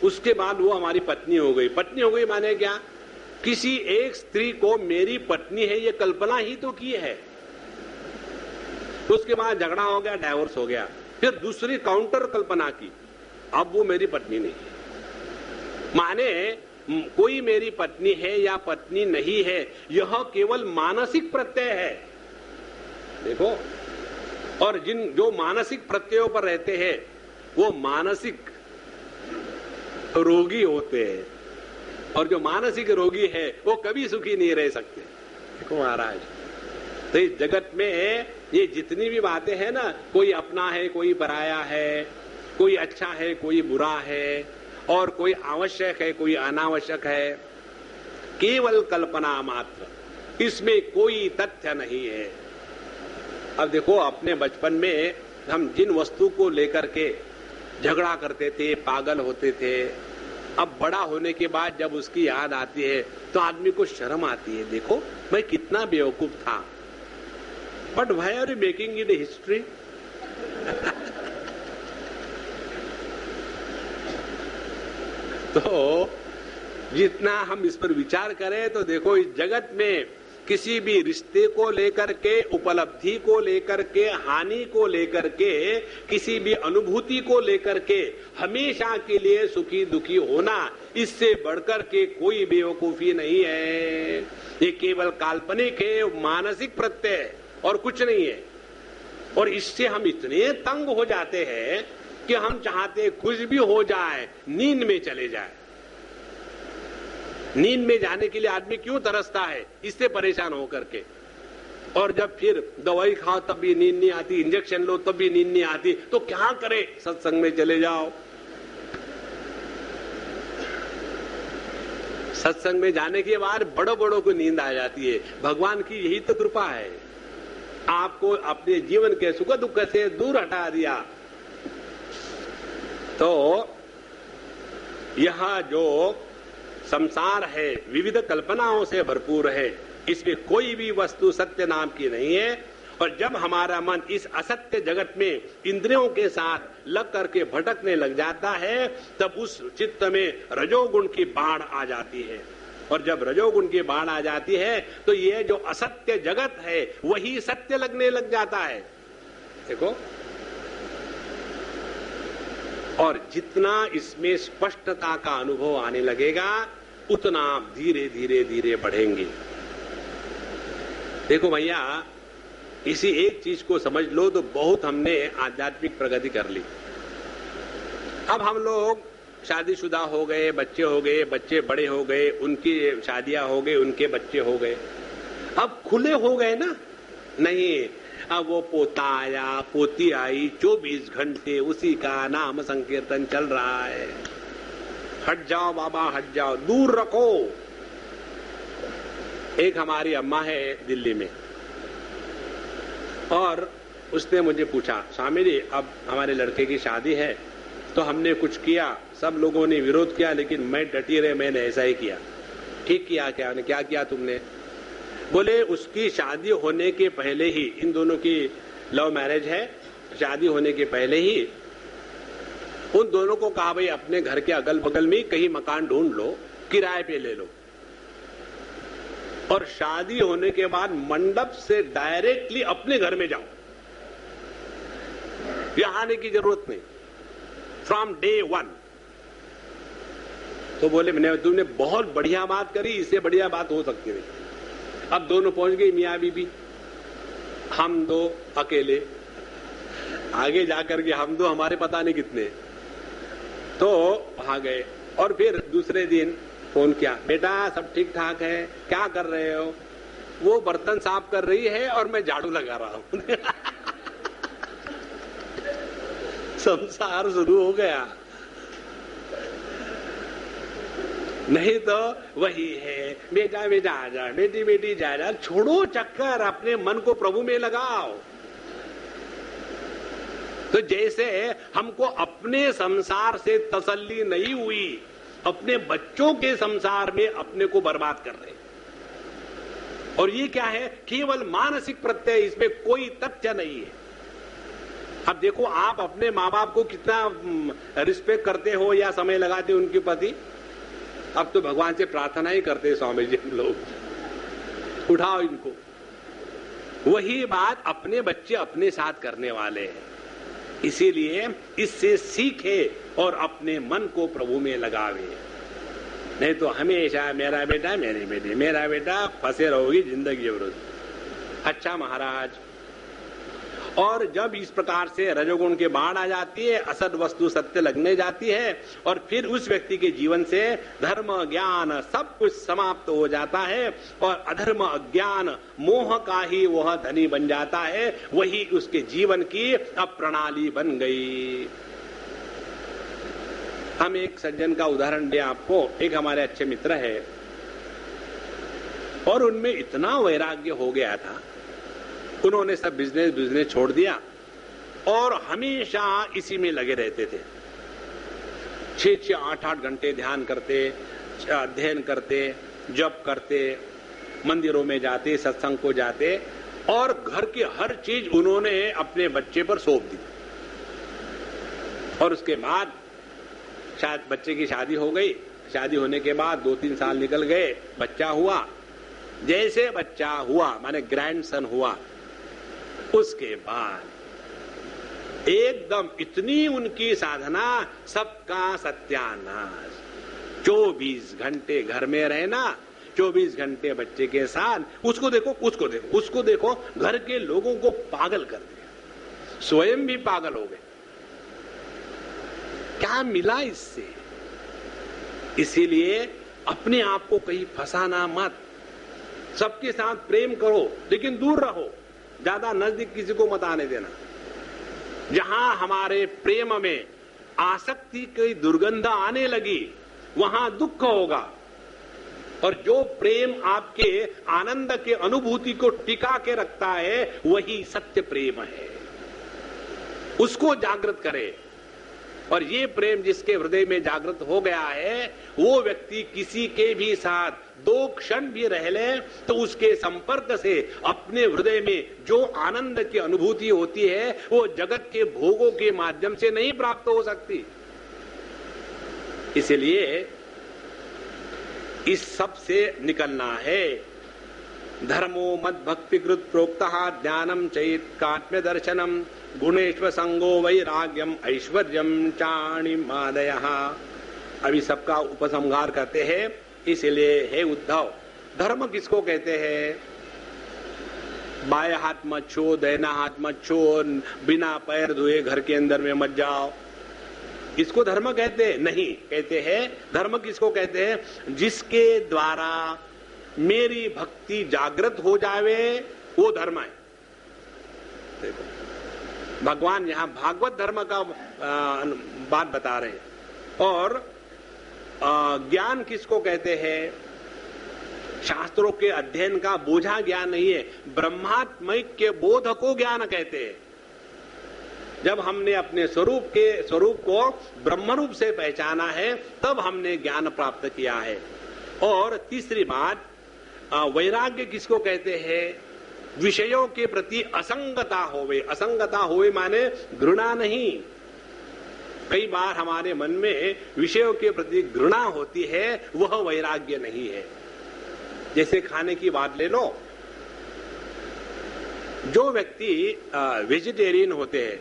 उसके बाद वो हमारी पत्नी हो गई, पत्नी हो गई माने क्या? किसी एक स्त्री को मेरी पत्नी है ये कल्पना ही तो की है। उसके बाद झगड़ा हो गया, डाइवोर्स हो गया, फिर दूसरी काउंटर कल्पना की, अब वो मेरी पत्नी नहीं है। माने कोई मेरी पत्नी है या पत्नी नहीं है, यह केवल मानसिक प्रत्यय है। देखो, और जो मानसिक प्रत्ययों पर रहते हैं वो मानसिक रोगी होते हैं, और जो मानसिक रोगी है वो कभी सुखी नहीं रह सकते। देखो महाराज, तो इस जगत में ये जितनी भी बातें हैं ना, कोई अपना है कोई पराया है, कोई अच्छा है कोई बुरा है, और कोई आवश्यक है कोई अनावश्यक है, केवल कल्पना मात्र, इसमें कोई तथ्य नहीं है। अब देखो, अपने बचपन में हम जिन वस्तु को लेकर के झगड़ा करते थे, पागल होते थे, अब बड़ा होने के बाद जब उसकी याद आती है तो आदमी को शर्म आती है। देखो मैं कितना बेवकूफ था। But why are you making it history? तो जितना हम इस पर विचार करें तो देखो, इस जगत में किसी भी रिश्ते को लेकर के, उपलब्धि को लेकर के, हानि को लेकर के, किसी भी अनुभूति को लेकर के हमेशा के लिए सुखी दुखी होना, इससे बढ़कर के कोई बेवकूफी नहीं है। ये केवल काल्पनिक है, मानसिक प्रत्यय और कुछ नहीं है। और इससे हम इतने तंग हो जाते हैं कि हम चाहते कुछ भी हो जाए, नींद में चले जाए। नींद में जाने के लिए आदमी क्यों तरसता है? इससे परेशान होकर के। और जब फिर दवाई खाओ तब भी नींद नहीं आती, इंजेक्शन लो तब भी नींद नहीं आती, तो क्या करे? सत्संग में चले जाओ। सत्संग में जाने के बाद बड़ों बड़ों को नींद आ जाती है। भगवान की यही तो कृपा है, आपको अपने जीवन के सुख दुख से दूर हटा दिया। तो यह जो संसार है विविध कल्पनाओं से भरपूर है, इसमें कोई भी वस्तु सत्य नाम की नहीं है। और जब हमारा मन इस असत्य जगत में इंद्रियों के साथ लग करके भटकने लग जाता है, तब उस चित्त में रजोगुण की बाढ़ आ जाती है। और जब रजोगुण की बाढ़ आ जाती है तो ये जो असत्य जगत है वही सत्य लगने लग जाता है। देखो, और जितना इसमें स्पष्टता का अनुभव आने लगेगा उतना धीरे धीरे धीरे बढ़ेंगे। देखो भैया, इसी एक चीज को समझ लो तो बहुत हमने आध्यात्मिक प्रगति कर ली। अब हम लोग शादीशुदा हो गए, बच्चे हो गए, बच्चे बड़े हो गए, उनकी शादियां हो गई, उनके बच्चे हो गए, अब खुले हो गए ना? नहीं, अब वो पोता आया, पोती आई, 24 घंटे उसी का नाम संकीर्तन चल रहा है। हट जाओ बाबा, हट जाओ, दूर रखो। एक हमारी अम्मा है दिल्ली में, और उसने मुझे पूछा, स्वामी जी अब हमारे लड़के की शादी है तो हमने कुछ किया, सब लोगों ने विरोध किया, लेकिन मैं डटी रहे, मैंने ऐसा ही किया। ठीक किया क्या? क्या किया तुमने? बोले उसकी शादी होने के पहले ही, इन दोनों की लव मैरिज है, शादी होने के पहले ही उन दोनों को कहा भाई अपने घर के अगल बगल में कहीं मकान ढूंढ लो, किराए पे ले लो, और शादी होने के बाद मंडप से डायरेक्टली अपने घर में जाओ, यहां आने की जरूरत नहीं, फ्रॉम डे 1। तो बोले मैंने, तुमने बहुत बढ़िया बात करी, इससे बढ़िया बात हो सकती नहीं। अब दोनों पहुंच गए, मियां बीबी, हम दो अकेले, आगे जाकर के हम दो हमारे पता नहीं कितने, तो वहां गए। और फिर दूसरे दिन फोन किया, बेटा सब ठीक ठाक है, क्या कर रहे हो? वो बर्तन साफ कर रही है और मैं झाड़ू लगा रहा हूं। संसार शुरू हो गया। नहीं तो वही है, बेटा बेटा आ जा, बेटी बेटी जा जा। छोड़ो चक्कर, अपने मन को प्रभु में लगाओ। तो जैसे हमको अपने संसार से तसल्ली नहीं हुई, अपने बच्चों के संसार में अपने को बर्बाद कर रहे। और ये क्या है? केवल मानसिक प्रत्यय, इसमें कोई तथ्य नहीं है। अब देखो, आप अपने माँ बाप को कितना रिस्पेक्ट करते हो या समय लगाते हो उनके प्रति। अब तो भगवान से प्रार्थना ही करते हैं स्वामी जी हम लोग, उठाओ इनको। वही बात अपने बच्चे अपने साथ करने वाले हैं। इसीलिए इससे सीखे और अपने मन को प्रभु में लगावे। नहीं तो हमेशा मेरा बेटा मेरी बेटी, मेरा बेटा, फंसे रहोगी जिंदगी भर। अच्छा महाराज, और जब इस प्रकार से रजोगुण के बाढ़ आ जाती है, असद वस्तु सत्य लगने जाती है, और फिर उस व्यक्ति के जीवन से धर्म ज्ञान सब कुछ समाप्त हो जाता है, और अधर्म अज्ञान मोह का ही वह धनी बन जाता है। वही उसके जीवन की अब प्रणाली बन गई। हम एक सज्जन का उदाहरण दें आपको। एक हमारे अच्छे मित्र है, और उनमें इतना वैराग्य हो गया था, उन्होंने सब बिजनेस छोड़ दिया और हमेशा इसी में लगे रहते थे। 6-6, 8-8 घंटे ध्यान करते, अध्ययन करते, जप करते, मंदिरों में जाते, सत्संग को जाते, और घर की हर चीज उन्होंने अपने बच्चे पर सौंप दी। और उसके बाद शायद बच्चे की शादी हो गई। शादी होने के बाद 2-3 साल निकल गए, बच्चा हुआ। जैसे बच्चा हुआ, माने ग्रैंडसन हुआ, उसके बाद एकदम इतनी उनकी साधना, सबका सत्यानाश। 24 घंटे घर में रहना, 24 घंटे बच्चे के साथ। उसको देखो, उसको देखो, उसको देखो, घर के लोगों को पागल कर दिया, स्वयं भी पागल हो गए। क्या मिला इससे? इसीलिए अपने आप को कहीं फंसाना मत। सबके साथ प्रेम करो, लेकिन दूर रहो, ज्यादा नजदीक किसी को मत आने देना। जहां हमारे प्रेम में आसक्ति की दुर्गंध आने लगी, वहां दुख होगा। और जो प्रेम आपके आनंद के अनुभूति को टिका के रखता है, वही सत्य प्रेम है। उसको जागृत करे। और ये प्रेम जिसके हृदय में जागृत हो गया है, वो व्यक्ति किसी के भी साथ 2 क्षण भी रह ले, तो उसके संपर्क से अपने हृदय में जो आनंद की अनुभूति होती है, वो जगत के भोगों के माध्यम से नहीं प्राप्त हो सकती। इसलिए इस सब से निकलना है। धर्मो मद भक्तिकृत प्रोक्तः ज्ञानम चैत्कात्म्य दर्शनम गुणेश्वर संगो वैराग्यम ऐश्वर्यम चाणिमादयः। अभी सबका उपसंहार करते हैं। इसलिए हे उद्धव, धर्म किसको कहते हैं? बाएं हाथ मत छो, दाहिना हाथ मत छो, बिना पैर धोए घर के अंदर में मत जाओ, इसको धर्म कहते हैं? नहीं, कहते हैं धर्म किसको कहते हैं? जिसके द्वारा मेरी भक्ति जागृत हो जावे, वो धर्म है। देखो भगवान यहां भागवत धर्म का बात बता रहे हैं। और ज्ञान किसको कहते हैं? शास्त्रों के अध्ययन का बोझा ज्ञान नहीं है, ब्रह्मात्मक के बोध को ज्ञान कहते हैं। जब हमने अपने स्वरूप को ब्रह्म रूप से पहचाना है तब हमने ज्ञान प्राप्त किया है। और तीसरी बात, वैराग्य किसको कहते हैं? विषयों के प्रति असंगता होवे। असंगता होवे माने घृणा नहीं। कई बार हमारे मन में विषयों के प्रति घृणा होती है, वह वैराग्य नहीं है। जैसे खाने की बात ले लो, जो व्यक्ति वेजिटेरियन होते हैं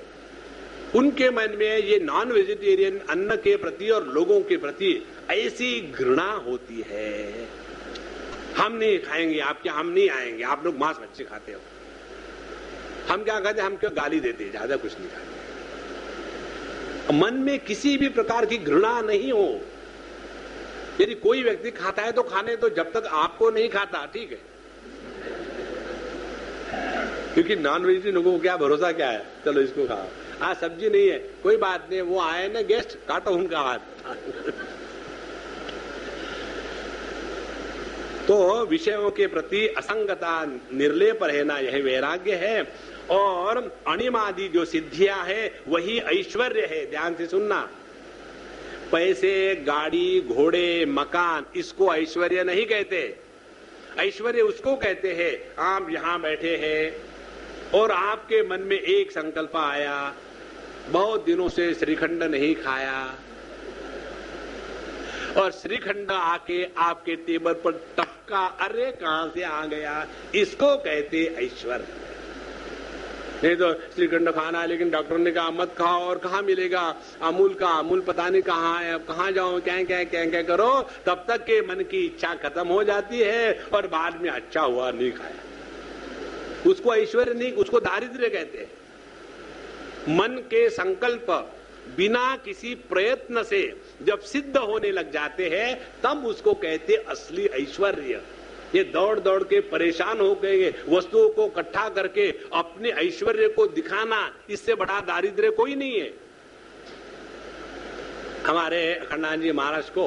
उनके मन में ये नॉन वेजिटेरियन अन्न के प्रति और लोगों के प्रति ऐसी घृणा होती है, हम नहीं खाएंगे, आपके हम नहीं आएंगे, आप लोग मांस मच्छी खाते हो। हम क्या कहते, हम क्यों गाली देते हैं, ज्यादा कुछ नहीं खाते। मन में किसी भी प्रकार की घृणा नहीं हो। यदि कोई व्यक्ति खाता है तो खाने तो, जब तक आपको नहीं खाता ठीक है, क्योंकि नॉन वेजिटेरियन लोगों को क्या भरोसा क्या है, चलो इसको खाओ, हाँ सब्जी नहीं है कोई बात नहीं, वो आए ना गेस्ट, काटो उनका हाथ। तो विषयों के प्रति असंगता निर्लेप रहना यह वैराग्य है। और अणिमादि जो सिद्धियां है वही ऐश्वर्य है। ध्यान से सुनना, पैसे, गाड़ी, घोड़े, मकान, इसको ऐश्वर्य नहीं कहते। ऐश्वर्य उसको कहते हैं, आप यहां बैठे हैं और आपके मन में एक संकल्प आया, बहुत दिनों से श्रीखंड नहीं खाया और श्रीखंड आके आपके टेबल पर टपका, अरे कहां से आ गया, इसको कहते ऐश्वर्य। नहीं तो श्रीखंड खाना है लेकिन डॉक्टर ने कहा मत खाओ, और कहाँ मिलेगा अमूल का, अमूल पता नहीं कहाँ है, अब कहाँ जाओ, क्या करो, तब तक के मन की इच्छा खत्म हो जाती है और बाद में अच्छा हुआ नहीं खाया। उसको ऐश्वर्य नहीं, उसको दारिद्र्य कहते हैं। मन के संकल्प बिना किसी प्रयत्न से जब सिद्ध होने लग जाते हैं तब उसको कहते असली ऐश्वर्य। ये दौड़ दौड़ के परेशान हो गए वस्तुओं को इकट्ठा करके अपने ऐश्वर्य को दिखाना, इससे बड़ा दारिद्र्य कोई नहीं है। हमारे अखंडानंद जी महाराज को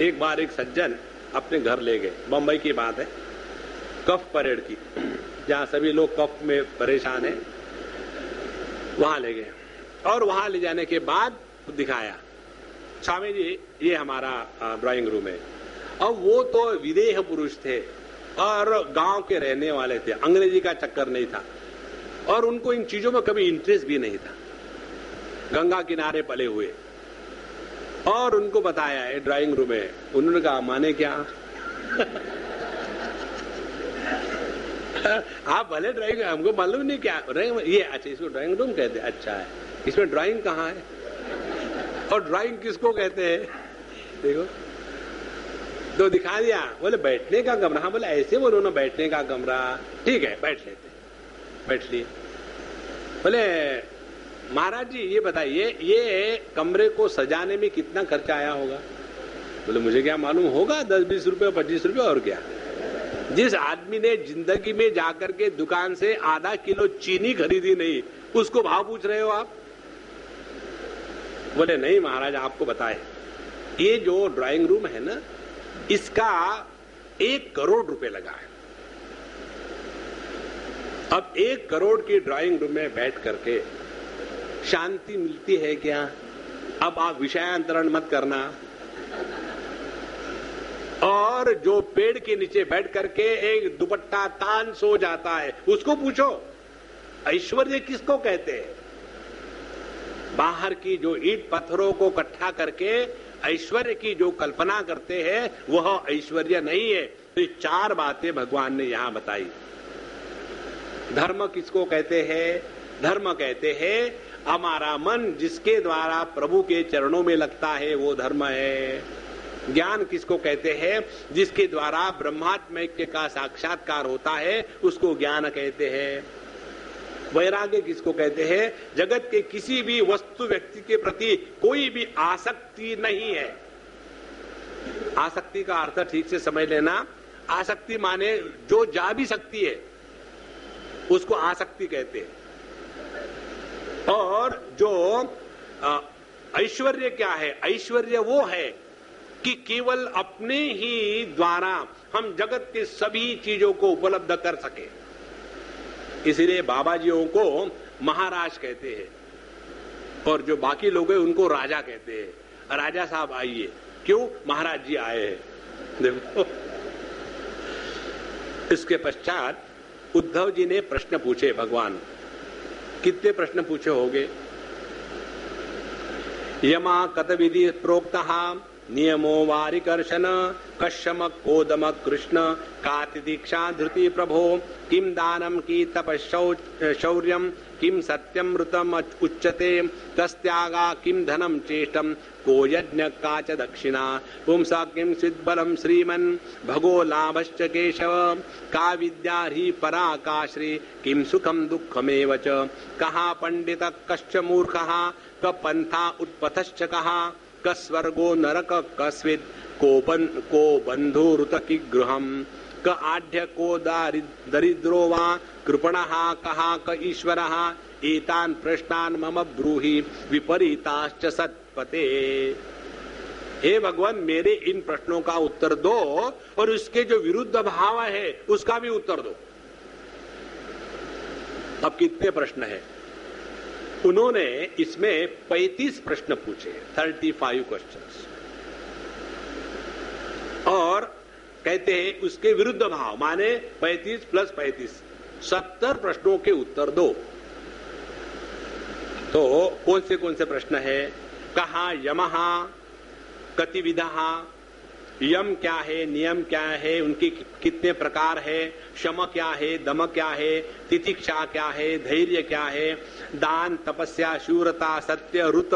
एक बार एक सज्जन अपने घर ले गए, बंबई की बात है, कफ परेड की, जहां सभी लोग कफ में परेशान है, वहां ले गए। और वहां ले जाने के बाद दिखाया, स्वामी जी ये हमारा ड्राइंग रूम है। अब वो तो विदेह पुरुष थे और गांव के रहने वाले थे, अंग्रेजी का चक्कर नहीं था और उनको इन चीजों में कभी इंटरेस्ट भी नहीं था, गंगा किनारे पले हुए। और उनको बताया ये ड्राइंग रूम है, उन्होंने कहा माने क्या? आप भले ड्राइंग, हमको मालूम नहीं क्या ये, अच्छा इसको ड्राइंग रूम कहते हैं, अच्छा है, इसमें ड्राइंग कहाँ है और ड्राइंग किसको कहते हैं? देखो तो दिखा दिया, बोले बैठने का कमरा, हाँ बोले ऐसे बोलो ना, बैठने का कमरा, ठीक है बैठ लेते, बैठ लिए। बोले महाराज जी ये बताइए ये कमरे को सजाने में कितना खर्चा आया होगा? बोले मुझे क्या मालूम, होगा 10-20 रुपए 25 रुपए और क्या। जिस आदमी ने जिंदगी में जाकर के दुकान से आधा किलो चीनी खरीदी नहीं, उसको भाव पूछ रहे हो आप? बोले नहीं महाराज आपको बताए, ये जो ड्राइंग रूम है ना इसका 1 करोड़ रुपए लगा है। अब 1 करोड़ की ड्राइंग रूम में बैठ करके शांति मिलती है क्या? अब आप विषयांतरण मत करना। और जो पेड़ के नीचे बैठ करके एक दुपट्टा तान सो जाता है, उसको पूछो ऐश्वर्य किसको कहते हैं? बाहर की जो ईंट पत्थरों को इकट्ठा करके ऐश्वर्य की जो कल्पना करते हैं वह ऐश्वर्य नहीं है। तो ये 4 बातें भगवान ने यहां बताई। धर्म किसको कहते हैं? धर्म कहते हैं हमारा मन जिसके द्वारा प्रभु के चरणों में लगता है वो धर्म है। ज्ञान किसको कहते हैं? जिसके द्वारा ब्रह्मात्मैक्य का साक्षात्कार होता है उसको ज्ञान कहते हैं। वैराग्य किसको कहते हैं? जगत के किसी भी वस्तु व्यक्ति के प्रति कोई भी आसक्ति नहीं है। आसक्ति का अर्थ ठीक से समझ लेना। आसक्ति माने जो जा भी सकती है उसको आसक्ति कहते हैं। और जो ऐश्वर्य क्या है? ऐश्वर्य वो है कि केवल अपने ही द्वारा हम जगत के सभी चीजों को उपलब्ध कर सके। इसलिए बाबा जीओं को महाराज कहते हैं और जो बाकी लोग हैं उनको राजा कहते हैं। राजा साहब आइए, क्यों? महाराज जी आए हैं। देखो, इसके पश्चात उद्धव जी ने प्रश्न पूछे भगवान। कितने प्रश्न पूछे होंगे? यमा कत विधि प्रोक्तः नियमो वारिकर्षण कश्यम कोदम कृष्ण काति दीक्षा धृति प्रभो किम दानम की तपशौर्यम किम सत्यमृतम उच्यते तस्त्यागा किम धनम चेष्टम को यज्ञ काच दक्षिणा पुंसा किम सिद्बलम श्रीमन भगो लाभश्च केशव का विद्या हि परा का श्री किम सुखम दुःखमेव च कहा पंडित कश्च मूर्खः क पंथा उत्पथश्च कहा क स्वर्गो नरक कस्वित् को बंधुरुत की गृहम क आढ्य को दरिद्रो वा कृपणः कहा क ईश्वरः एतान् प्रश्नान् मम ब्रूहि विपरीताश्च सत्पते। हे भगवान, मेरे इन प्रश्नों का उत्तर दो और इसके जो विरुद्ध भाव है उसका भी उत्तर दो। अब कितने प्रश्न है? उन्होंने इसमें 35 प्रश्न पूछे, 35 क्वेश्चंस, और कहते हैं उसके विरुद्ध भाव माने 35 प्लस 35 70 प्रश्नों के उत्तर दो। तो कौन से प्रश्न है? कहा यमः कतिविधः, यम क्या है, नियम क्या है, उनके कितने प्रकार है, शम क्या है, दम क्या है, तितिक्षा क्या है, धैर्य क्या है, दान तपस्या शूरता सत्य रुत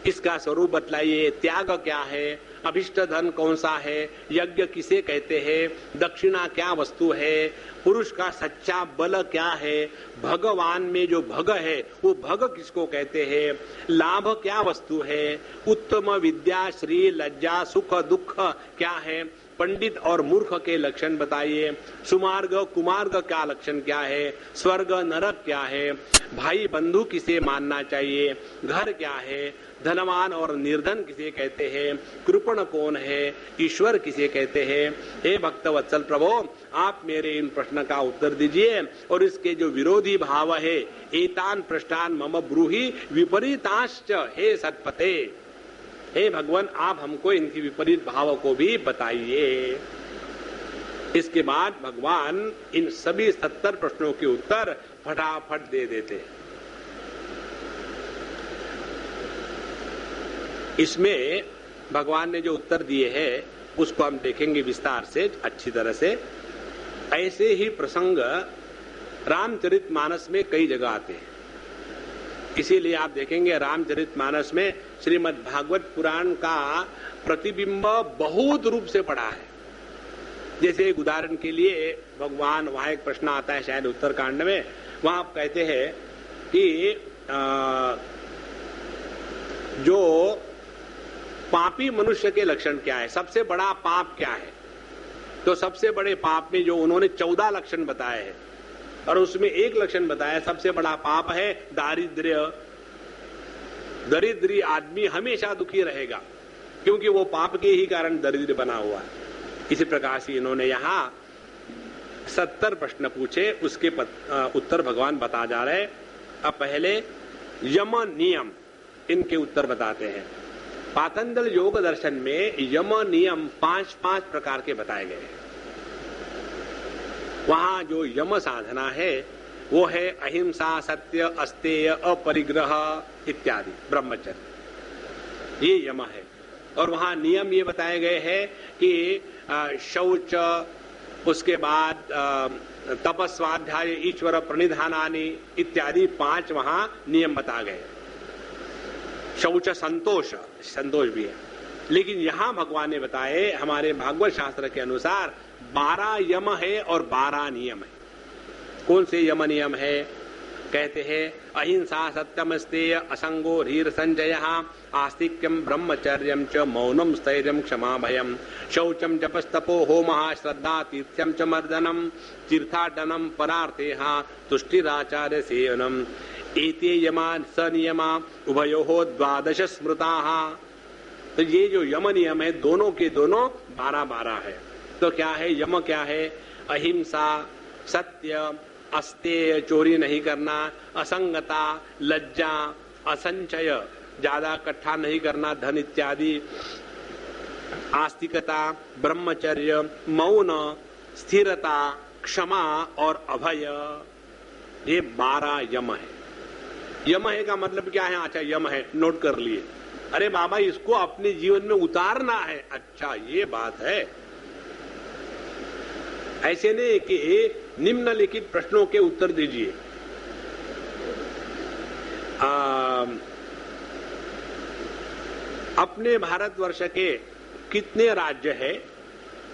इसका स्वरूप बतलाइए, त्याग क्या है, अभिष्ट धन कौन सा है, यज्ञ किसे कहते हैं, दक्षिणा क्या वस्तु है, पुरुष का सच्चा बल क्या है, भगवान में जो भग है वो भग किसको कहते हैं, लाभ क्या वस्तु है, उत्तम विद्या श्री लज्जा सुख दुख क्या है, पंडित और मूर्ख के लक्षण बताइए, सुमार्ग कुमार्ग का लक्षण क्या है, स्वर्ग नरक क्या है, भाई बंधु किसे मानना चाहिए, घर क्या है, धनवान और निर्धन किसे कहते हैं, कृपण कौन है, ईश्वर किसे कहते हैं। हे भक्त वत्सल प्रभु, आप मेरे इन प्रश्न का उत्तर दीजिए और इसके जो विरोधी भाव है, एतान प्रश्नान मम ब्रूहि विपरीताश्च हे सत्पते। हे भगवान, आप हमको इनकी विपरीत भाव को भी बताइए। इसके बाद भगवान इन सभी 70 प्रश्नों के उत्तर फटाफट दे देते हैं। इसमें भगवान ने जो उत्तर दिए हैं उसको हम देखेंगे विस्तार से, अच्छी तरह से। ऐसे ही प्रसंग रामचरितमानस में कई जगह आते हैं। इसीलिए आप देखेंगे रामचरितमानस में श्रीमद् भागवत पुराण का प्रतिबिंब बहुत रूप से पड़ा है। जैसे एक उदाहरण के लिए भगवान, वहां एक प्रश्न आता है शायद उत्तरकांड में, वहां आप कहते हैं कि जो पापी मनुष्य के लक्षण क्या है, सबसे बड़ा पाप क्या है, तो सबसे बड़े पाप में जो उन्होंने 14 लक्षण बताए हैं और उसमें एक लक्षण बताया, सबसे बड़ा पाप है दारिद्र्य। दरिद्री आदमी हमेशा दुखी रहेगा क्योंकि वो पाप के ही कारण दरिद्र बना हुआ है। इसी प्रकार से इन्होंने यहाँ 70 प्रश्न पूछे, उसके उत्तर भगवान बता जा रहे। अब पहले यम नियम, इनके उत्तर बताते हैं। पातंजल योग दर्शन में यम नियम 5 प्रकार के बताए गए हैं। वहां जो यम साधना है वो है अहिंसा, सत्य, अस्तेय, अपरिग्रह इत्यादि, ब्रह्मचर्य, ये यम है। और वहां नियम ये बताए गए हैं कि शौच, उसके बाद तपस्वाध्याय, ईश्वर प्रणिधानानि इत्यादि 5 वहां नियम बता गए। शौच संतोष भी है, लेकिन यहां भगवान ने बताए हमारे भागवत शास्त्र के अनुसार 12 यम है और 12 नियम है। कौन से यम नियम है? कहते हैं अहिंसा, सत्यम, स्तेय, असंगो, धीर संजय, आस्तिक्यम, ब्रह्मचर्यम च, मौनम, स्थैर्यम, क्षमा, भयम, शौचम, जपस्तपो, होमः, श्रद्धा, तीर्थ्यम च, मर्दनम, तीर्थाटनम, परार्थेहा, तुष्टिराचार्य सेवनम। एते यमा सनियमा उभयोः द्वादश स्मृताः। तो ये जो यम नियम है दोनों के दोनों 12-12 है। तो क्या है यम? क्या है? अहिंसा, सत्य, अस्तेय चोरी नहीं करना, असंगता, लज्जा, असंचय ज्यादा इकट्ठा नहीं करना धन इत्यादि, आस्तिकता, ब्रह्मचर्य, मौन, स्थिरता, क्षमा और अभय, ये 12 यम है। यम है का मतलब क्या है? अच्छा यम है, नोट कर लिए। अरे बाबा इसको अपने जीवन में उतारना है। अच्छा ये बात है। ऐसे नहीं कि निम्नलिखित प्रश्नों के उत्तर दीजिए। अपने भारतवर्ष के कितने राज्य है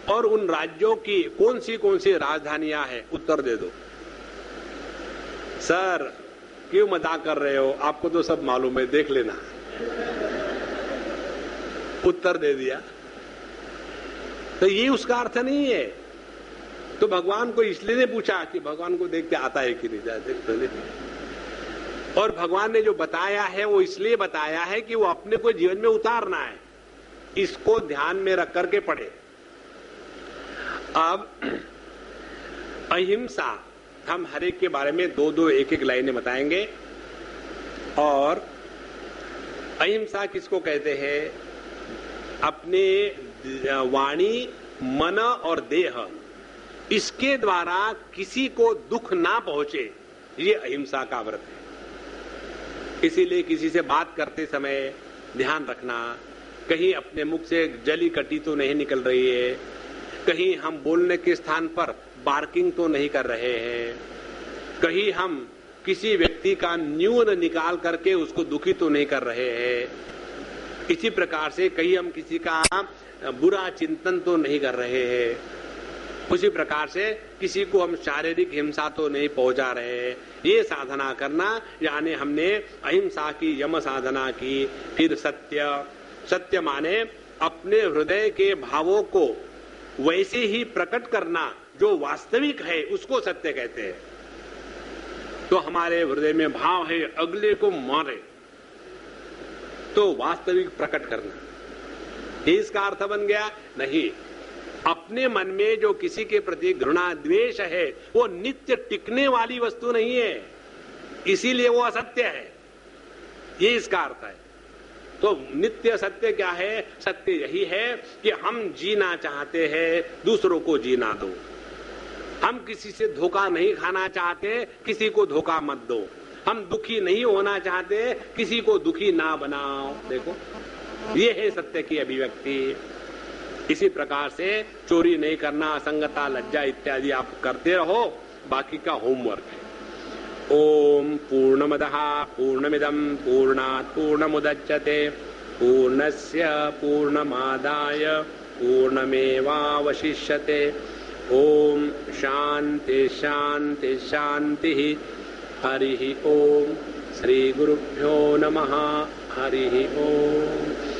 और उन राज्यों की कौन सी राजधानियां हैं? उत्तर दे दो। सर क्यों मजाक कर रहे हो? आपको तो सब मालूम है, देख लेना। उत्तर दे दिया। तो ये उसका अर्थ नहीं है। तो भगवान को इसलिए नहीं पूछा कि भगवान को देखते आता है कि नहीं देखते नहीं। और भगवान ने जो बताया है वो इसलिए बताया है कि वो अपने को जीवन में उतारना है। इसको ध्यान में रख करके पढ़े। अब अहिंसा, हम हर एक के बारे में 2-2 एक-एक लाइनें बताएंगे। और अहिंसा किसको कहते हैं? अपने वाणी, मन और देह, इसके द्वारा किसी को दुख ना पहुंचे, ये अहिंसा का व्रत है। इसीलिए किसी से बात करते समय ध्यान रखना, कहीं अपने मुख से जली कटी तो नहीं निकल रही है, कहीं हम बोलने के स्थान पर बार्किंग तो नहीं कर रहे हैं, कहीं हम किसी व्यक्ति का न्यून निकाल करके उसको दुखी तो नहीं कर रहे हैं, इसी प्रकार से कहीं हम किसी का बुरा चिंतन तो नहीं कर रहे हैं, उसी प्रकार से किसी को हम शारीरिक हिंसा तो नहीं पहुंचा रहे हैं। ये साधना करना, यानी हमने अहिंसा की यम साधना की। फिर सत्य, सत्य माने अपने हृदय के भावों को वैसे ही प्रकट करना जो वास्तविक है, उसको सत्य कहते हैं। तो हमारे हृदय में भाव है अगले को मारे, तो वास्तविक प्रकट करना, ये इसका अर्थ बन गया? नहीं। अपने मन में जो किसी के प्रति घृणा द्वेष है वो नित्य टिकने वाली वस्तु नहीं है, इसीलिए वो असत्य है, ये इसका अर्थ है। तो नित्य सत्य क्या है? सत्य यही है कि हम जीना चाहते हैं, दूसरों को जीना दो। हम किसी से धोखा नहीं खाना चाहते, किसी को धोखा मत दो। हम दुखी नहीं होना चाहते, किसी को दुखी ना बनाओ। देखो ये है सत्य की अभिव्यक्ति। इसी प्रकार से चोरी नहीं करना, असंगता, लज्जा इत्यादि आप करते रहो, बाकी का होमवर्क है। ओम पूर्णमदः पूर्णमिदं पूर्णात् पूर्णमुदच्यते पूर्णस्य पूर्णमादाय पूर्णमेवावशिष्यते। ओम शांति शांति शांति। हरि ओम। श्री गुरुभ्यो नमः। हरि ओम।